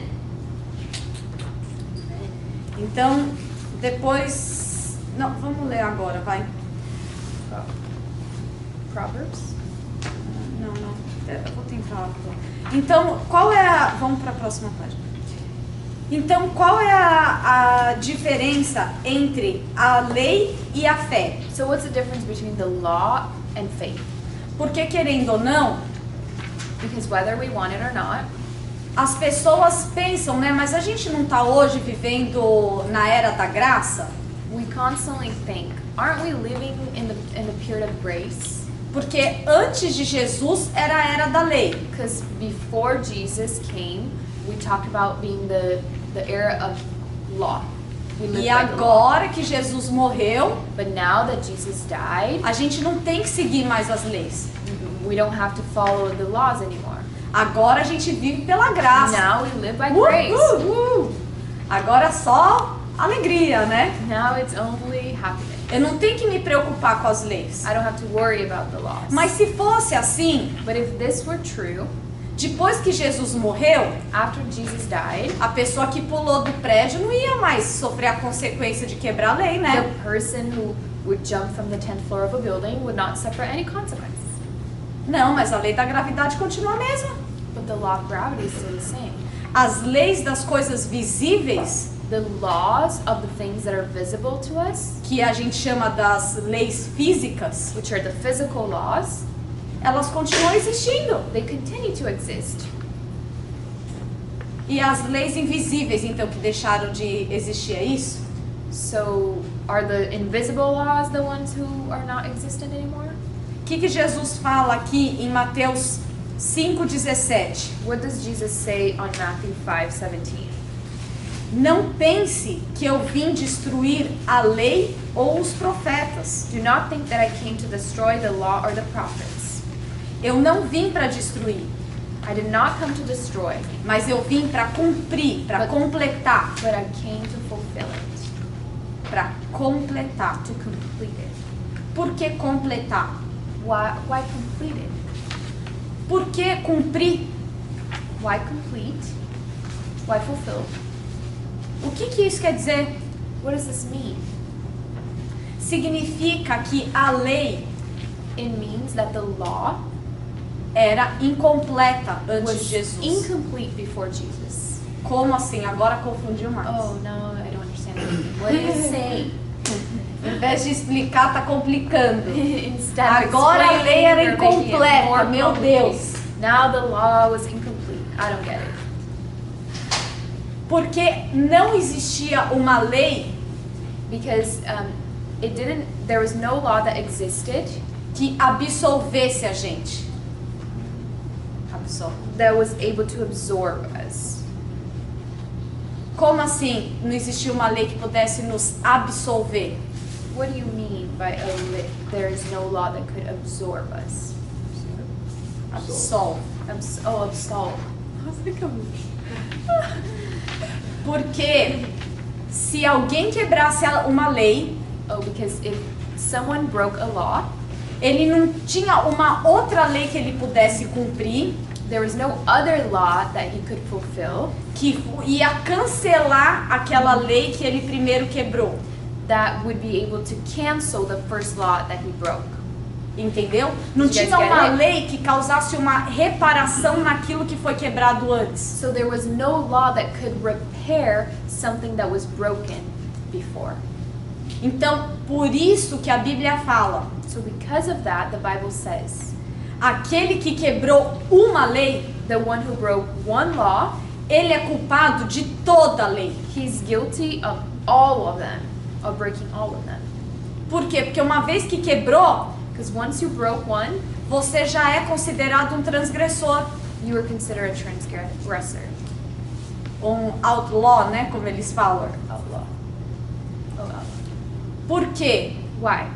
Então, depois... Não, vamos ler agora, vai. Proverbs? Não. Eu vou tentar. Então, qual é a... Vamos para a próxima página. Então, qual é a diferença entre a lei e a fé? So what's the difference between the law and faith? Porque, querendo ou não, Because whether we want it or not, as pessoas pensam, né? Mas a gente não está hoje vivendo na era da graça? we constantly think, aren't we living in the period of grace? Porque antes de Jesus era a era da lei. Because before Jesus came, we talked about being the era of law. We lived E by the law. agora que Jesus morreu, But now that Jesus died, a gente não tem que seguir mais as leis. we don't have to follow the laws anymore. Agora a gente vive pela graça. Now we live by grace. Agora só alegria, né? Now it's only happiness. Eu não tenho que me preocupar com as leis. I don't have to worry about the laws. Mas se fosse assim, But if this were true, depois que Jesus morreu, after Jesus died, a pessoa que pulou do prédio não ia mais sofrer a consequência de quebrar a lei, né? the person who would jump from the 10th floor of a building would not suffer any consequences. Não, mas a lei da gravidade continua a mesma. But the law of gravity is still the same. As leis das coisas visíveis, The laws of the things that are visible to us, que a gente chama das leis físicas, which are the physical laws, elas continuam existindo. they continue to exist. E as leis invisíveis, então, que deixaram de existir, é isso? So Are the invisible laws the ones who are not existent anymore? O que Jesus fala aqui em Mateus 5,17? What does Jesus say on Matthew 5:17? Não pense que eu vim destruir a lei ou os profetas. Do not think that I came to destroy the law or the prophets. Eu não vim para destruir, I did not come to destroy, mas eu vim para cumprir, para completar, but I came to fulfill it, para completar. to complete it. Por que completar? Why complete it? Por que cumprir? Why complete? Why fulfill? O que isso quer dizer? What does this mean? Significa que a lei It means that the law era incompleta antes was de Jesus. incomplete before Jesus. Como assim? Agora confundiu mais. Oh no, I don't understand anything. What did it say? Em vez de explicar, tá complicando. Instead of Agora a lei era explaining, you're making it incompleta, more meu complicated. Deus. Now the law was incomplete. I don't get it. Porque não existia uma lei Because there was no law that existed que absolvesse a gente. Absolve. that was able to absorb us. Como assim não existia uma lei que pudesse nos absolver? What do you mean by there is no law that could absorb us? Absolve. Absolve. Porque se alguém quebrasse uma lei, Oh, because if someone broke a law, ele não tinha uma outra lei que ele pudesse cumprir, there was no other law that he could fulfill que ia cancelar aquela lei que ele primeiro quebrou. that would be able to cancel the first law that he broke. Entendeu? Não You guys tinha get uma it? lei que causasse uma reparação naquilo que foi quebrado antes. So there was no law that could repair something that was broken before. Então, por isso que a Bíblia fala, So because of that, the Bible says, aquele que quebrou uma lei, the one who broke one law, ele é culpado de toda a lei. he's guilty of all of them, of breaking all of them. Por quê? Porque uma vez que quebrou, Because once you broke one, você já é considerado um transgressor, you were considered a transgressor. um outlaw, né, como eles falam. Outlaw. Oh, outlaw. Por quê? Why?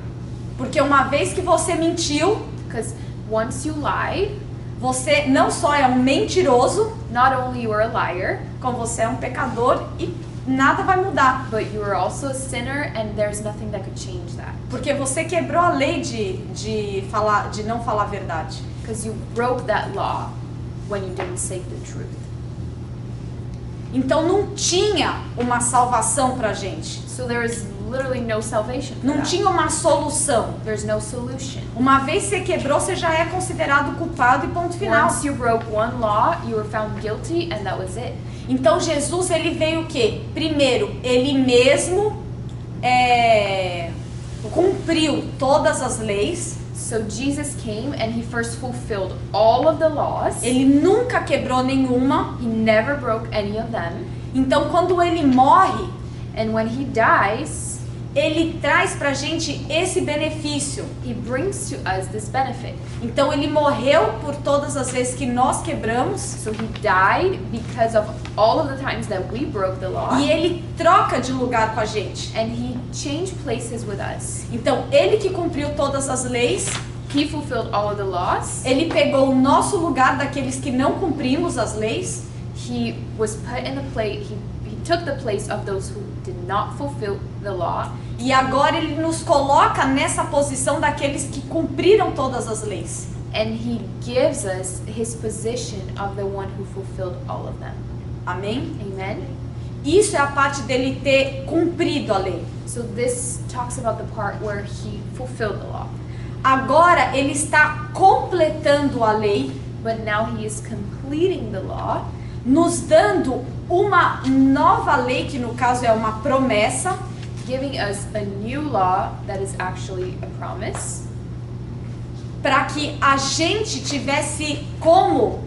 Porque uma vez que você mentiu, Because once you lied, você não só é um mentiroso, not only you were a liar, como você é um pecador e nada vai mudar. but you were also a sinner, and there's nothing that could change that. Porque você quebrou a lei de não falar a verdade. Because you broke that law when you didn't say the truth. Então não tinha uma salvação pra gente. So there is literally no salvation for Não that. tinha uma solução. There's no solution. Uma vez que você quebrou, você já é considerado culpado e ponto final. Once you broke one law, you were found guilty, and that was it. Então Jesus, ele veio o quê? Primeiro, ele mesmo cumpriu todas as leis. So Jesus came and he first fulfilled all of the laws. Ele nunca quebrou nenhuma. He never broke any of them. Então quando ele morre, And when he dies, ele traz pra gente esse benefício. he brings to us this benefit. Então ele morreu por todas as vezes que nós quebramos So he died because of all of the times that we broke the law. e ele troca de lugar com a gente. And he changed places with us. Então ele que cumpriu todas as leis, He fulfilled all of the laws. ele pegou o nosso lugar daqueles que não cumprimos as leis. He was put in the place. He took the place of those who did not fulfill the law. E agora ele nos coloca nessa posição daqueles que cumpriram todas as leis. And he gives us his position of the one who fulfilled all of them. Amém? Amen? Isso é a parte dele ter cumprido a lei. So this talks about the part where he fulfilled the law. Agora ele está completando a lei, But now he is completing the law, nos dando uma nova lei, que no caso é uma promessa, giving us a new law that is actually a promise, para que a gente tivesse como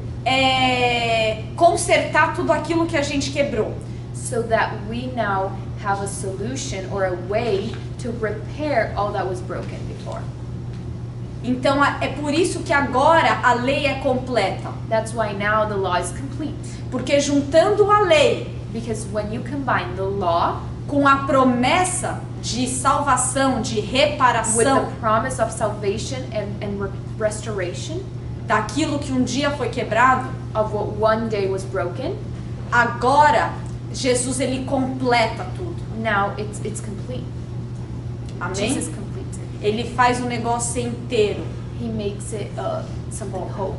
consertar tudo aquilo que a gente quebrou. so that we now have a solution or a way to repair all that was broken before. Então é por isso que agora a lei é completa. That's why now the law is complete. Porque juntando a lei Because when you combine the law com a promessa de salvação, de with reparação the promise of salvation and restoration daquilo que um dia foi quebrado, of what one day was broken, agora Jesus ele completa tudo. now it's complete. Amém? Jesus completes it. Ele faz o negócio inteiro. He makes it something whole.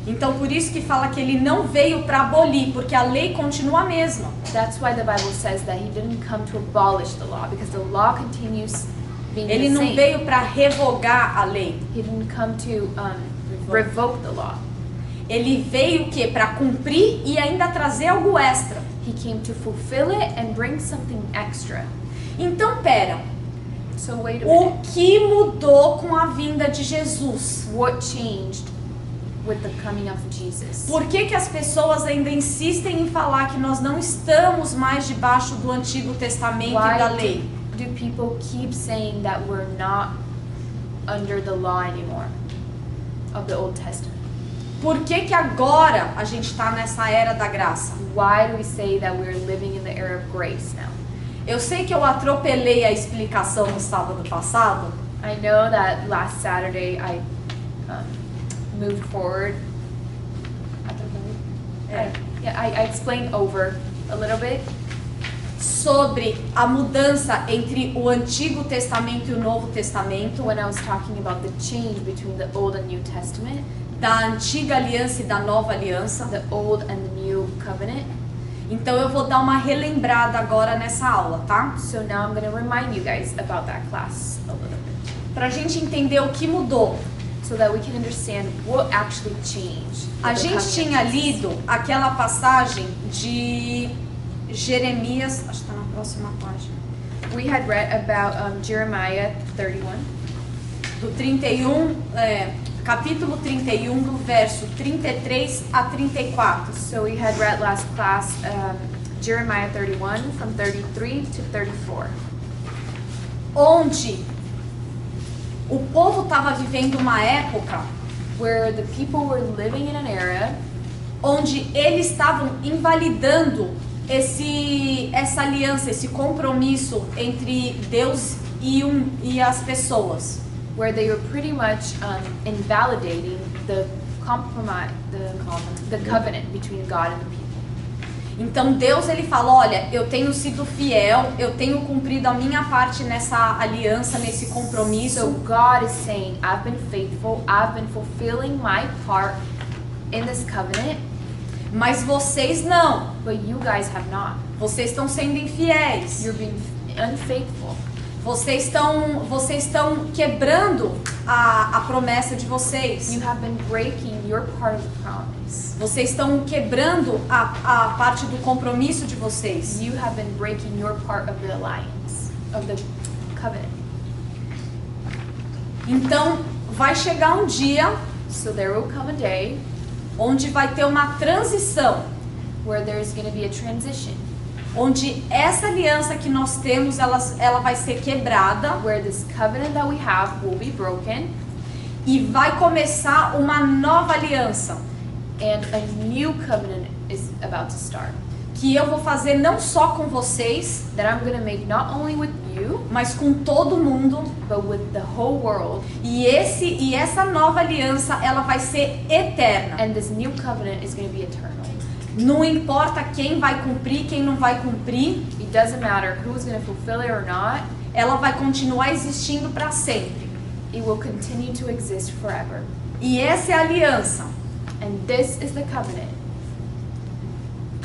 Então por isso que fala que ele não veio para abolir, porque a lei continua a mesma. That's why the Bible says that he didn't come to abolish the law, because the law continues being Ele the não same. veio para revogar a lei. He didn't come to revoke the law. Ele veio o quê? Para cumprir e ainda trazer algo extra. He came to fulfill it and bring something extra. Então pera, So wait a minute. o que mudou com a vinda de Jesus? What changed with the coming of Jesus? Por que as pessoas ainda insistem em falar que nós não estamos mais debaixo do Antigo Testamento e da lei? do people keep saying that we're not under the law anymore of the Old Testament? Por que agora a gente está nessa era da graça? Why do we say that we're living in the era of grace now? Eu sei que eu atropelei a explicação no sábado passado, I know that last Saturday I moved forward. I explained over a little bit sobre a mudança entre o Antigo Testamento e o Novo Testamento, when I was talking about the change between the Old and New Testament, da Antiga Aliança e da Nova Aliança. the Old and the New Covenant. Então eu vou dar uma relembrada agora nessa aula, tá? So now I'm going to remind you guys about that class a little bit, Pra gente entender o que mudou. so that we can understand what actually changed. with A the gente coming of tinha Jesus. lido aquela passagem de Jeremias, acho que tá na próxima página, We had read about Jeremiah 31, do 31, capítulo 31, do verso 33 a 34. so we had read last class Jeremiah 31 from 33 to 34, Onde o povo estava vivendo uma época where the people were living in an era onde eles estavam invalidando essa aliança, esse compromisso entre Deus e as pessoas. where they were pretty much invalidating the compromise, the covenant between God and the people. Então Deus ele fala, olha, eu tenho sido fiel, eu tenho cumprido a minha parte nessa aliança, nesse So compromisso, God is saying, I've been faithful, I've been fulfilling my part in this covenant, mas vocês não. but you guys have not. Vocês estão sendo infiéis. You're being unfaithful. Vocês estão quebrando a promessa de vocês. You have been breaking your part of the promise. Vocês estão quebrando a parte do compromisso de vocês. You have been breaking your part of the alliance, of the covenant. Então vai chegar um dia So there will come a day onde vai ter uma transição, where there's going to be a transition, onde essa aliança que nós temos, ela vai ser quebrada where this covenant that we have will be broken, e vai começar uma nova aliança, and a new covenant is about to start. que eu vou fazer não só com vocês, That I'm going to make not only with you, mas com todo mundo. but with the whole world. E essa nova aliança, ela vai ser eterna. And this new covenant is going to be eternal. Não importa quem vai cumprir, quem não vai cumprir, It doesn't matter who's going to fulfill it or not. ela vai continuar existindo para sempre. It will continue to exist forever. E essa é a aliança. And this is the covenant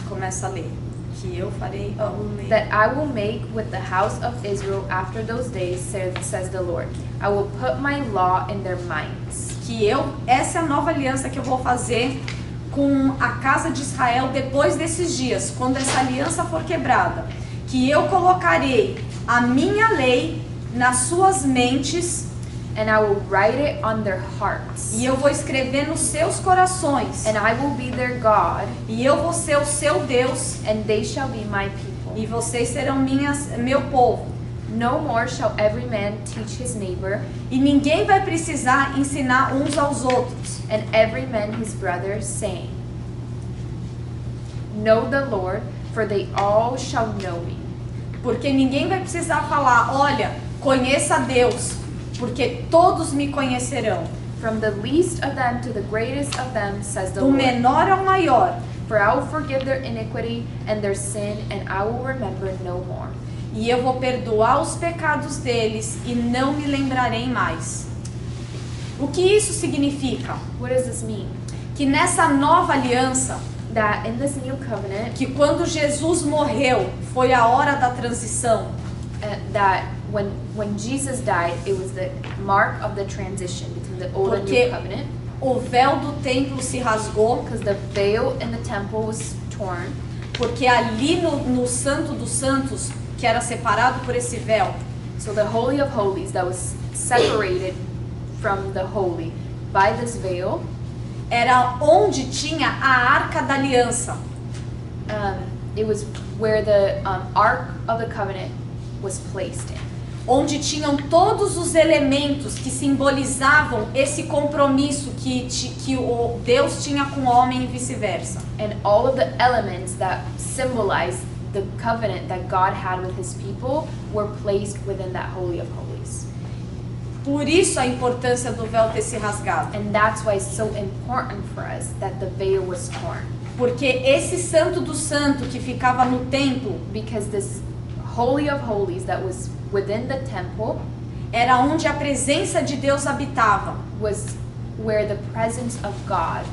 Começa a ler. Que eu farei that I will make with the house of Israel after those days, says the Lord. I will put my law in their minds. Essa é a nova aliança que eu vou fazer com a casa de Israel depois desses dias, quando essa aliança for quebrada, que eu colocarei a minha lei nas suas mentes And I will write it on their hearts. e eu vou escrever nos seus corações And I will be their God, e eu vou ser o seu Deus and they shall be my people. E vocês serão meu povo. No more shall every man teach his neighbor, E ninguém vai precisar ensinar uns aos outros. and every man his brother, saying, Know the Lord, for they all shall know me. Porque ninguém vai precisar falar, olha, conheça a Deus, porque todos me conhecerão. From the least of them to the greatest of them, says the Do Lord. menor ao maior. For I will forgive their iniquity and their sin, and I will remember no more. E eu vou perdoar os pecados deles e não me lembrarei mais. O que isso significa? What does this mean? Que nessa nova aliança, That in this new covenant, que quando Jesus morreu, foi a hora da transição. that when Jesus died, it was the mark of the transition between the old and Porque new covenant. o véu do templo se rasgou, Because the veil in the temple was torn. porque ali no Santo dos Santos, que era separado por esse véu, So the Holy of Holies that was separated from the holy by this veil, era onde tinha a Arca da Aliança. it was where the Ark of the Covenant was placed in. Onde tinham todos os elementos que simbolizavam esse compromisso que o Deus tinha com o homem e vice-versa. And all of the elements that symbolize the covenant that God had with his people were placed within that Holy of Holies. Por isso a importância do véu ter se rasgado. And that's why it's so important for us that the veil was torn. Porque esse Santo do Santo que ficava no templo Because this Holy of Holies that was within the temple era onde a presença de Deus habitava. was where the presence of God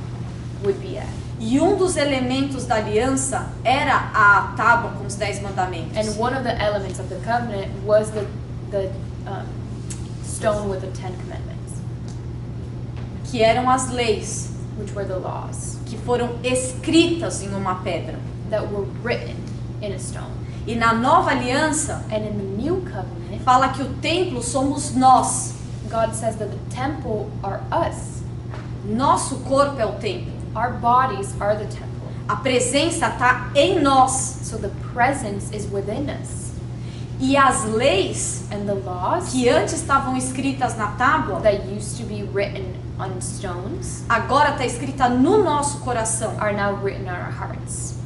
would be at. E um dos elementos da aliança era a tábua com os 10 mandamentos. And one of the elements of the covenant was the stone with the 10 commandments, Que eram as leis which were the laws que foram escritas em uma pedra. that were written in a stone. E na nova aliança And in the new covenant, fala que o templo somos nós. God says that the temple are us. Nosso corpo é o templo. Our bodies are the temple. A presença está em nós. So the presence is within us. E as leis And the laws que antes estavam escritas na tábua, that used to be written on stones agora está escrita no nosso coração. are now written on our hearts.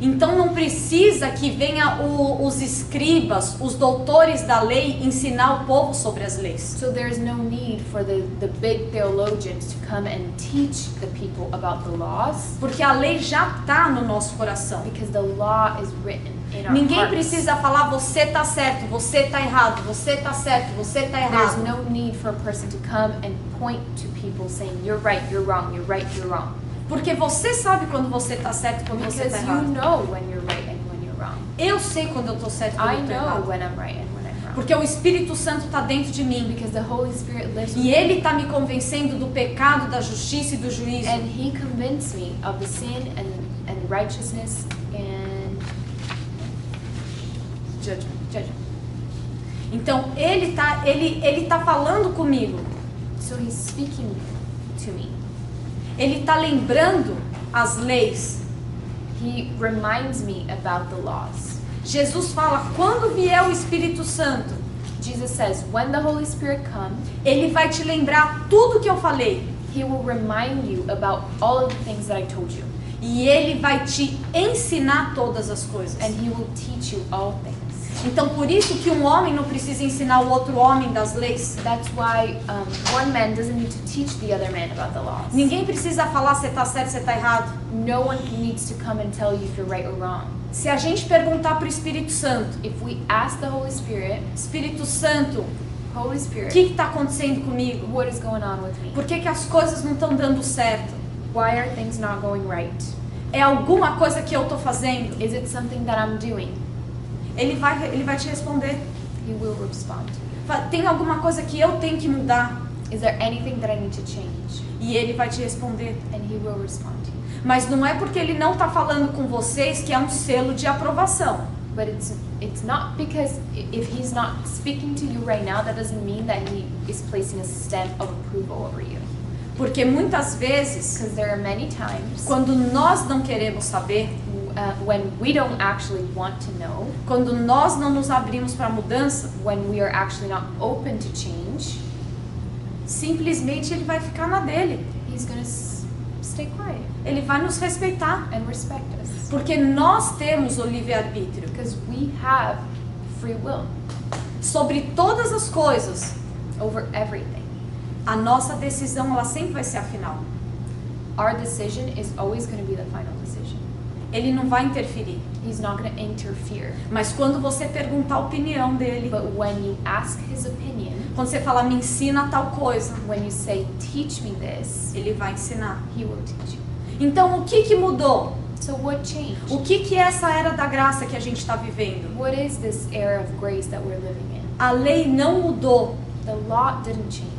Então não precisa que venha os escribas, os doutores da lei ensinar o povo sobre as leis. So there is no need for the big theologians to come and teach the people about the laws, Porque a lei já está no nosso coração. because the law is written in our Ninguém hearts. precisa falar você está certo, você está errado, você está certo, você está There's errado. no need for a person to come and point to people saying, you're right, you're wrong, you're right, you're wrong. Porque você sabe quando você está certo e quando você Because está you errado. know when you're right and when you're wrong. Eu sei quando eu estou certo e quando I eu estou know errado. when I'm right and when I'm wrong. Porque o Espírito Santo está dentro de mim. Because the Holy Spirit lives E within Ele me. está me convencendo do pecado, da justiça e do juízo. And He convinced me of the sin and righteousness and judgment. Então ele tá falando comigo. So He's speaking to me. Ele está lembrando as leis. He reminds me about the laws. Jesus fala, quando vier o Espírito Santo, Jesus says, when the Holy Spirit comes, Ele vai te lembrar tudo que eu falei. He will remind you about all of the things that I told you. E Ele vai te ensinar todas as coisas. And He will teach you all things. Então por isso que um homem não precisa ensinar o outro homem das leis. That's why one man doesn't need to teach the other man about the laws. Ninguém precisa falar se está certo, se está errado. No one needs to come and tell you if you're right or wrong. Se a gente perguntar para o Espírito Santo, If we ask the Holy Espírito Santo, Holy o Spirit, que está acontecendo comigo? what is going on with me? Por que as coisas não estão dando certo? Why are things not going right? É alguma coisa que eu estou fazendo? Is it something that I'm doing? Ele vai te responder. He will respond to you. Tem alguma coisa que eu tenho que mudar? Is there anything that I need to change? E ele vai te responder. And He will respond to you. Mas não é porque ele não está falando com vocês que é um selo de aprovação. But it's not because if He's not speaking to you right now, that doesn't mean that He is placing a stamp of approval over you. Porque muitas vezes, Because there are many times quando nós não queremos saber, when we don't actually want to know, quando nós não nos abrimos para a mudança, when we are actually not open to change, simplesmente ele vai ficar na dele. he's going to stay quiet Ele vai nos respeitar, and respect us porque nós temos o livre-arbítrio because we have free will sobre todas as coisas. over everything. A nossa decisão, ela sempre vai ser a final. Our decision is always going to be the final decision. Ele não vai interferir. He's not going to interfere. Mas quando você perguntar a opinião dele, But when you ask his opinion, quando você falar, me ensina tal coisa, when you say, teach me this, ele vai ensinar. he will teach you. Então, o que mudou? So what changed? O que é essa era da graça que a gente está vivendo? What is this era of grace that we're living in? A lei não mudou, The law didn't change.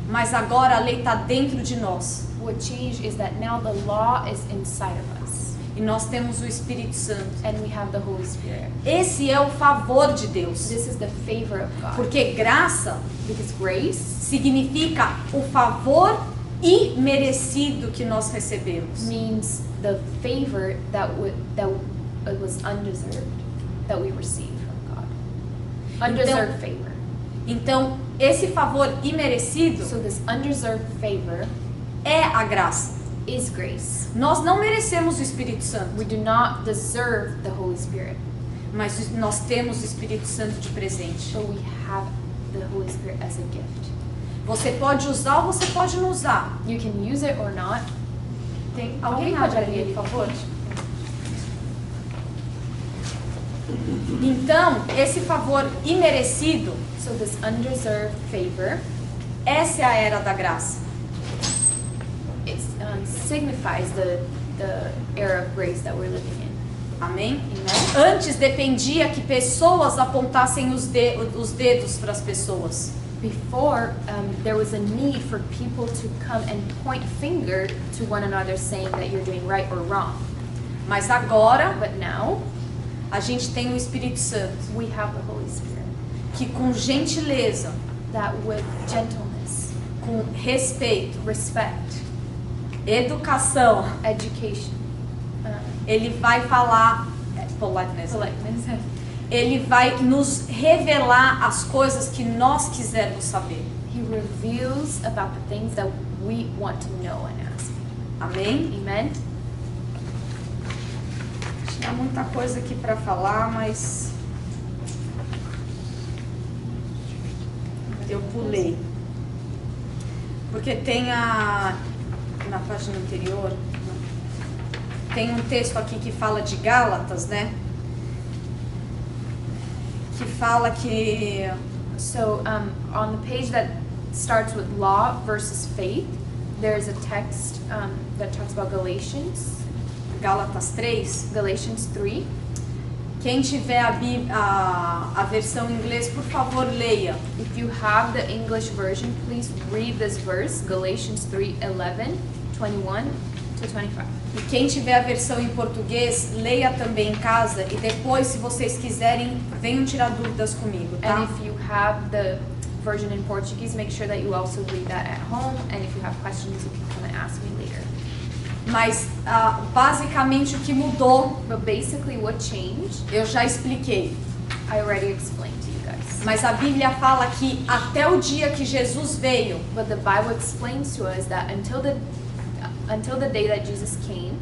mas agora a lei está dentro de nós. What changed is that now the law is inside of us. E nós temos o Espírito Santo. And we have the Holy Spirit. Esse é o favor de Deus. This is the favor of God. Porque graça Because grace significa o favor imerecido que nós recebemos. means the favor that was undeserved, that we received from God. Undeserved favor. Então, esse favor imerecido So this undeserved favor é a graça. is grace. Nós não merecemos o Espírito Santo, We do not deserve the Holy Spirit, mas nós temos o Espírito Santo de presente. but we have the Holy Spirit as a gift. Você pode usar ou você pode não usar. You can use it or not. Tem Alguém alguém pode pode abrir, abrir, por por favor? Então, esse favor imerecido, So this undeserved favor, essa é a era da graça. it signifies the era of grace that we're living in. Amém? Amen? Antes dependia que pessoas apontassem os dedos para as pessoas. Before, there was a need for people to come and point finger to one another saying that you're doing right or wrong. Mas agora But now, a gente tem o Espírito Santo, we have the Holy Spirit que com gentileza, that with gentleness, com respeito, respect, educação, education, ele vai falar, politeness, politeness, ele vai nos revelar as coisas que nós quisermos saber. he reveals about the things that we want to know and ask. Amém? Amen? Tinha muita coisa aqui para falar, mas eu pulei. Porque tem na página anterior, tem um texto aqui que fala de Gálatas, né? Que fala que So, on the page that starts with law versus faith, there's a text that talks about Gálatas 3, Galatians 3. quem tiver a versão em inglês, por favor, leia. If you have the English version, please read this verse, Galatians 3:11, 21 to 25. E quem tiver a versão em português, leia também em casa e depois, se vocês quiserem, venham tirar dúvidas comigo, tá? And if you have the version in Portuguese, make sure that you also read that at home. And if you have questions, you can come and ask me later. Mas basicamente o que mudou, But basically what changed, eu já expliquei. I already explained to you guys. Mas a Bíblia fala que até o dia que Jesus veio, But the Bible explains to us that until the day that Jesus came,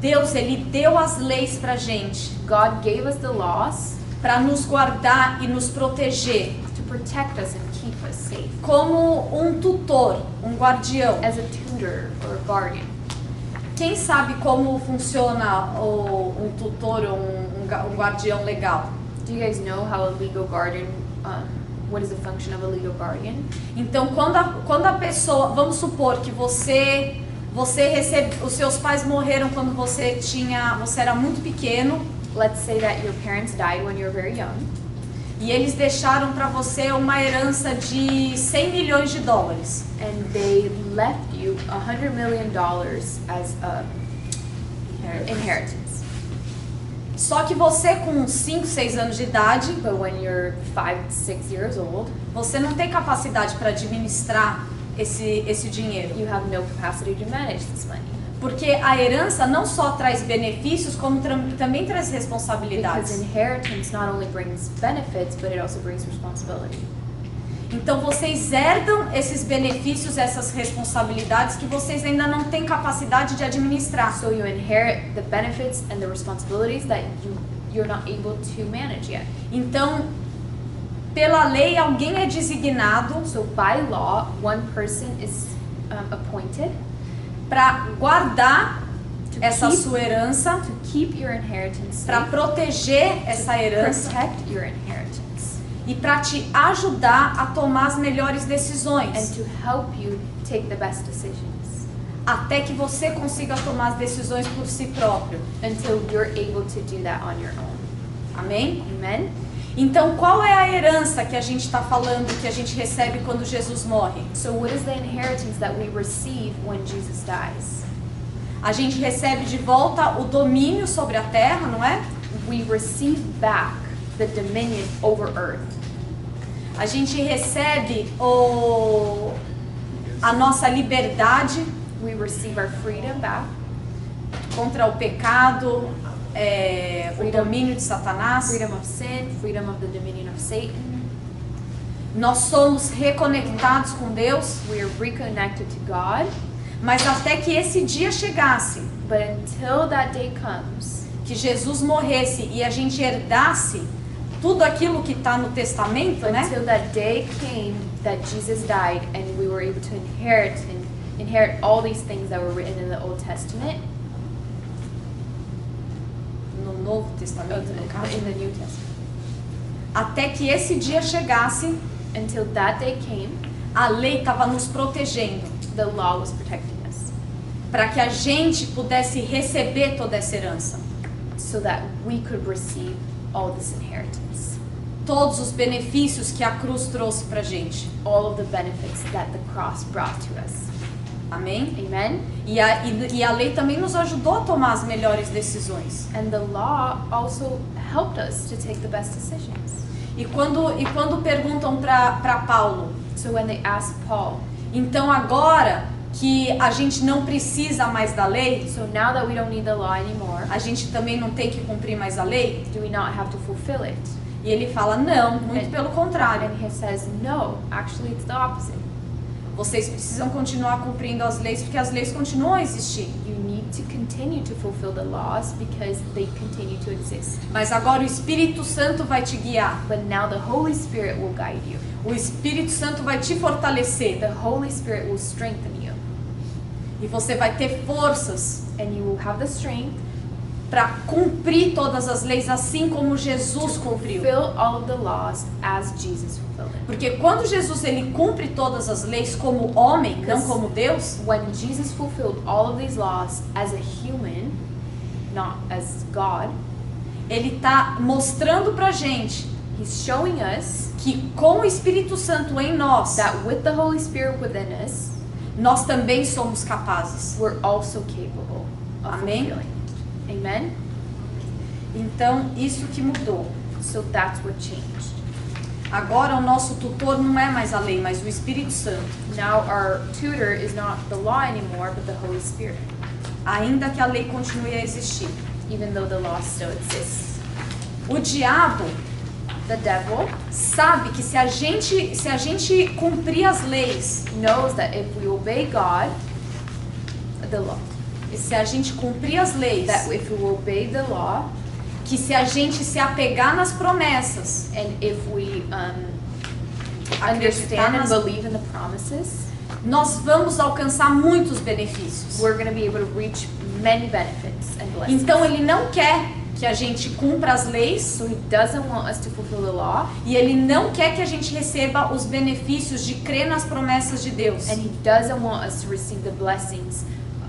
Deus ele deu as leis pra gente, God gave us the laws para nos guardar e nos proteger, to protect us and keep us safe, como um tutor, um guardião. as a tutor or a guardian. Quem sabe como funciona um tutor ou um guardião legal? Do you guys know how a legal guardian, what is the function of a legal guardian? Então, quando a pessoa, vamos supor que você recebe, os seus pais morreram quando você era muito pequeno Let's say that your parents died when you were very young, e eles deixaram para você uma herança de 100 milhões de dólares. and they left you $100 million as a inheritance. Só que você com 5, 6 anos de idade, But when you're 5, 6 years old, você não tem capacidade para administrar esse dinheiro. you have no capacity to manage this money. Porque a herança não só traz benefícios, como também traz Because responsabilidades. inheritance not only brings benefits, but it also brings responsibility. Então vocês herdam esses benefícios, essas responsabilidades que vocês ainda não têm capacidade de administrar. So you inherit the benefits and the responsibilities that you're not able to manage yet. Então, pela lei, alguém é designado So by law, one person is appointed para guardar to essa keep, sua herança, to keep your inheritance para safe, proteger essa herança protect your inheritance, e para te ajudar a tomar as melhores and decisões, to help you take the best decisions até que você consiga tomar as decisões por si próprio. until you're able to do that on your own. Amém? Amen? Então, qual é a herança que a gente está falando, que a gente recebe quando Jesus morre? So what is the inheritance that we receive when Jesus dies? A gente recebe de volta o domínio sobre a terra, não é? We receive back the dominion over earth. A gente recebe a nossa liberdade We receive our freedom back, contra o pecado, o domínio de Satanás. freedom of sin, freedom of the dominion of Satan. Nós somos reconectados com Deus, We are reconnected to God, mas até que esse dia chegasse, but until that day comes, que Jesus morresse e a gente herdasse tudo aquilo que está no testamento, né? until that day came that Jesus died and we were able to inherit all these things that were written in the Old Testament, No Novo Testamento, no caso. in the New Testament. Até que esse dia chegasse, Until that day came, a lei estava nos protegendo, the law was protecting us para que a gente pudesse receber toda essa herança, so that we could receive all this inheritance, todos os benefícios que a cruz trouxe para a gente. all of the benefits that the cross brought to us. Amém? Amen? E a lei também nos ajudou a tomar as melhores decisões. And the law also helped us to take the best decisions. E quando perguntam para Paulo, So when they asked Paul, então agora que a gente não precisa mais da lei, so now that we don't need the law anymore, a gente também não tem que cumprir mais a lei? do we not have to fulfill it? E ele fala, não, muito pelo contrário. And he says, no, actually it's the opposite. Vocês precisam continuar cumprindo as leis porque as leis continuam a existir. You need to continue to fulfill the laws because they continue to exist. Mas agora o Espírito Santo vai te guiar. But now the Holy Spirit will guide you. O Espírito Santo vai te fortalecer. The Holy Spirit will strengthen you. E você vai ter forças And you will have the strength para cumprir todas as leis assim como Jesus to cumpriu. fulfill all of the laws as Jesus fulfilled it. Porque quando Jesus ele cumpre todas as leis como homem, não como Deus, When Jesus fulfilled all of these laws as a human, not as God, ele está mostrando pra gente he's showing us que com o Espírito Santo em nós, that with the Holy Spirit within us, nós também somos capazes. we're also capable of Amém? fulfilling. Amen? Então, isso que mudou. So that's what changed. Agora o nosso tutor não é mais a lei, mas o Espírito Santo. Now our tutor is not the law anymore, but the Holy Spirit, Ainda que a lei continue a existir. even though the law still exists. O diabo The devil sabe que se a gente cumprir as leis, knows that if we obey God, the law, se a gente cumprir as leis, that if we obey the law, que se a gente se apegar nas promessas, and if we acreditar understand and nas, believe in the promises, nós vamos alcançar muitos benefícios. we're going to be able to reach many benefits and blessings. Então ele não quer que a gente cumpra as leis So he doesn't want us to fulfill the law, e ele não quer que a gente receba os benefícios de crer nas promessas de Deus. and he doesn't want us to receive the blessings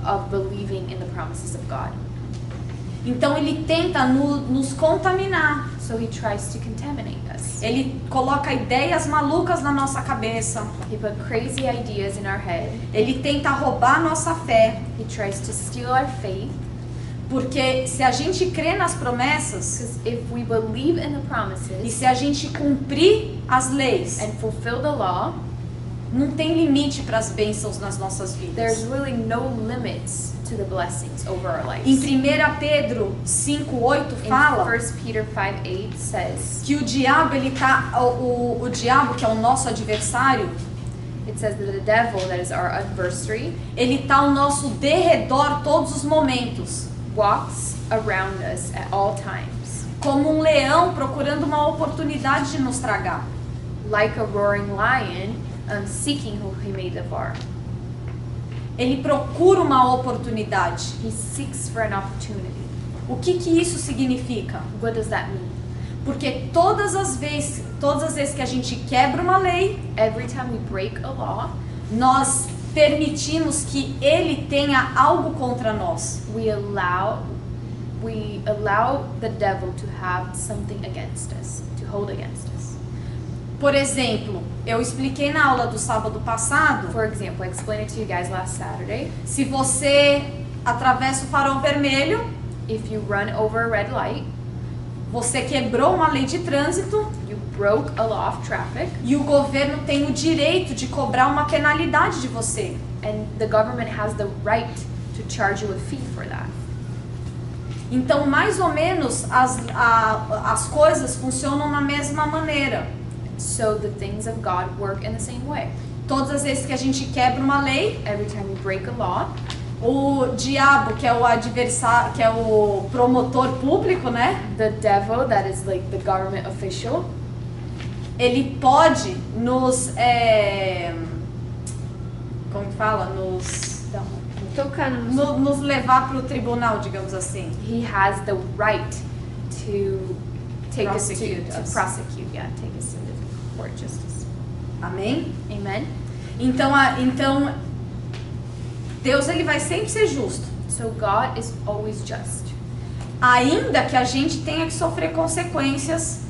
of believing in the promises of God. Então ele tenta nos contaminar. So he tries to contaminate us. Ele coloca ideias malucas na nossa cabeça. He put crazy ideas in our head. Ele tenta roubar nossa fé. He tries to steal our faith. Porque se a gente crê nas promessas Because if we believe in the e promises se a gente cumprir as leis, and fulfill the law, Não tem limite para as bênçãos nas nossas vidas. There's really no limits to the blessings over our lives. Em 1 Pedro 5:8 In fala 1 Peter 5:8 says, que o diabo, o diabo, que é o nosso adversário, it says that the devil, that is our adversary, ele tá ao nosso derredor todos os momentos, walks around us at all times, como um leão procurando uma oportunidade de nos tragar. like a roaring lion, seeking who he may devour. Ele procura uma oportunidade. He seeks for an opportunity. O que isso significa? What does that mean? Porque todas as vezes que a gente quebra uma lei, Every time we break a law, nós permitimos que ele tenha algo contra nós. we allow the devil to have something against us, to hold against us. Por exemplo, eu expliquei na aula do sábado passado, For example, I explained it to you guys last Saturday. se você atravessa o farol vermelho, If you run over a red light, você quebrou uma lei de trânsito you broke a law of traffic, e o governo tem o direito de cobrar uma penalidade de você. and the government has the right to charge you a fee for that. Então, mais ou menos, as coisas funcionam na mesma maneira. So the things of God work in the same way. Todas as vezes que a gente quebra uma lei, Every time we break a law, o diabo, que é o adversário, que é o promotor público, né? the devil, that is like the government official, Ele pode nos, como que fala? Tocar no Nos levar para o tribunal, digamos assim. he has the right to take us Prosecute to us. prosecute, yeah, take us to the court of justice. Amém? Amen. Então, Deus, ele vai sempre ser justo. So God is always just. Ainda que a gente tenha que sofrer consequências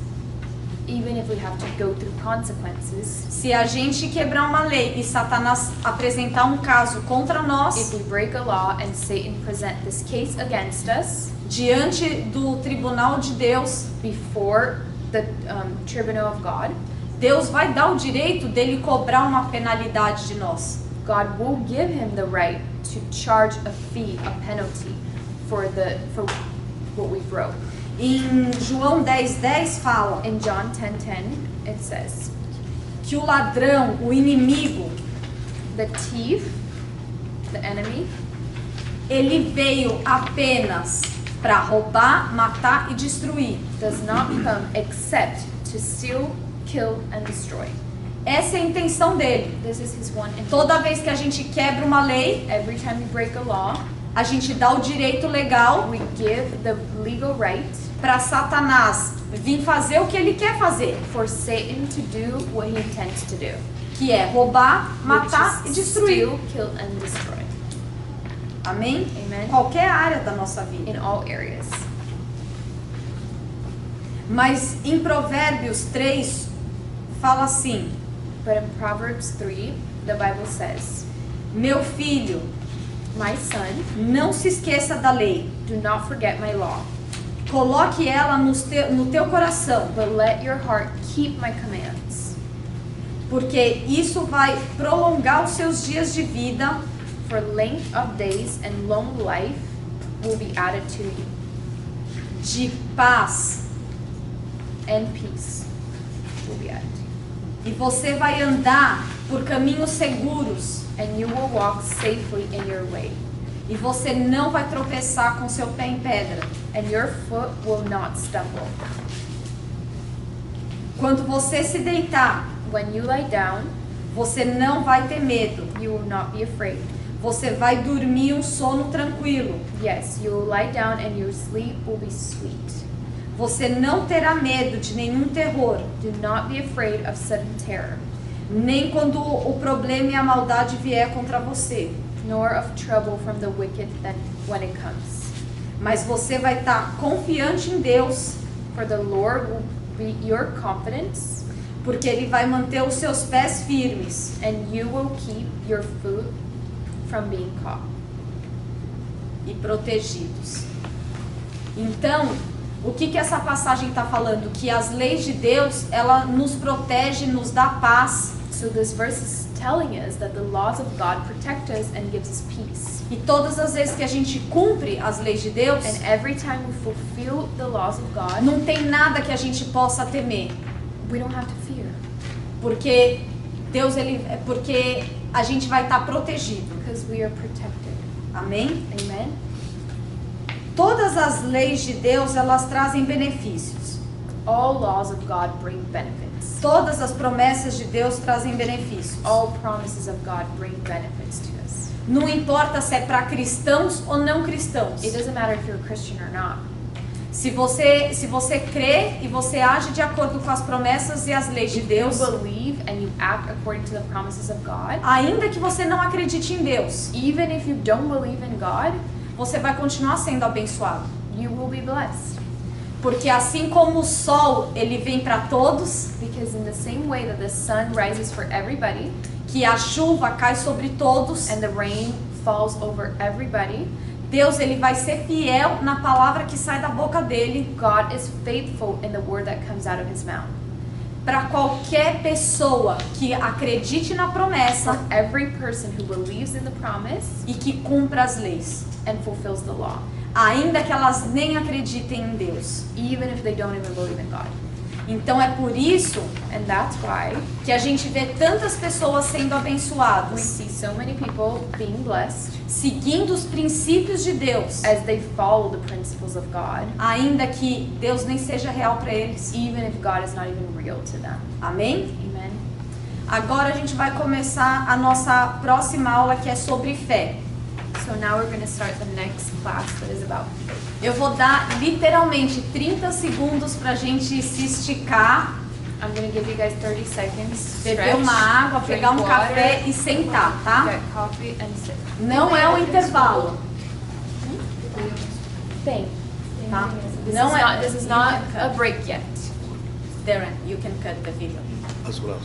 Even if we have to go through consequences, se a gente quebrar uma lei e Satanás apresentar um caso contra if nós we break a law and Satan present this case against us diante do tribunal de Deus, before the tribunal of God, Deus vai dar o direito dele cobrar uma penalidade de nós. God will give him the right to charge a fee, a penalty for what we broke. Em João 10:10 fala In John 10:10, it says, que o ladrão, o inimigo, the thief, the enemy, ele veio apenas para roubar, matar e destruir. does not come except to steal, kill, and destroy. Essa é a intenção dele. This is his one intention. Toda vez que a gente quebra uma lei, Every time we break a law, a gente dá o direito legal we give the legal right para Satanás vir fazer o que ele quer fazer, for Satan to do what he intends to do, que é roubar, matar e which is destruir. steal, kill, and destroy. Amém? Amen. Qualquer área da nossa vida. In all areas. Mas em Provérbios 3 fala assim: But in Proverbs 3, the Bible says, meu filho, my son, não se esqueça da lei. do not forget my law, Coloque ela no teu coração, but let your heart keep my commands, porque isso vai prolongar os seus dias de vida for length of days and long life will be added to you, de paz, and peace will be added to you. e você vai andar por caminhos seguros, And you will walk safely in your way, e você não vai tropeçar com seu pé em pedra. and your foot will not stumble. Quando você se deitar, When you lie down, você não vai ter medo. you will not be afraid. Você vai dormir um sono tranquilo. Yes, you will lie down and your sleep will be sweet. Você não terá medo de nenhum terror, Do not be afraid of sudden terror, nem quando o problema e a maldade vier contra você. nor of trouble from the wicked when it comes. Mas você vai estar confiante em Deus, For the Lord will be your confidence, porque Ele vai manter os seus pés firmes. and you will keep your foot from being caught. E protegidos. Então, o que essa passagem está falando? Que as leis de Deus, ela nos protege, nos dá paz. So this verse is telling us that the laws of God protect us and gives us peace. E todas as vezes que a gente cumpre as leis de Deus, And every time we fulfill the laws of God, não tem nada que a gente possa temer, we don't have to fear. porque porque a gente vai estar protegido. Because we are protected. Amém? Amen? Todas as leis de Deus, elas trazem benefícios. All laws of God bring benefits. Todas as promessas de Deus trazem benefícios. All promises of God bring benefits to us. Não importa se é para cristãos ou não cristãos. It doesn't matter if you're a Christian or not. Se você crê e você age de acordo com as promessas e as leis de Deus, You believe and you act according to the promises of God, ainda que você não acredite em Deus, even if you don't believe in God, você vai continuar sendo abençoado. you will be blessed. Porque assim como o sol, ele vem para todos, Because in the same way that the sun rises for everybody que a chuva cai sobre todos, and the rain falls over everybody, Deus ele vai ser fiel na palavra que sai da boca dele God is faithful in the word that comes out of his mouth. para qualquer pessoa que acredite na For promessa every person who believes in the promise e que cumpra as leis, and fulfills the law, ainda que elas nem acreditem em Deus. even if they don't even believe in God. Então é por isso And that's why que a gente vê tantas pessoas sendo we abençoadas, see so many people being blessed seguindo os princípios de Deus, as they follow the principles of God, ainda que Deus nem seja real para eles. even if God is not even real to them. Amém? Amen. Agora a gente vai começar a nossa próxima aula, que é sobre fé. So now we're going to start the next class that is about faith. Eu vou dar literalmente 30 segundos pra gente se esticar, I'm going to give you guys 30 seconds. beber uma água, drink pegar um water, café e sentar, tá? get coffee and sit. Não é um intervalo, Bem, tá? this Não is é. not, this is not a break yet. Darren, you can cut the video. As well.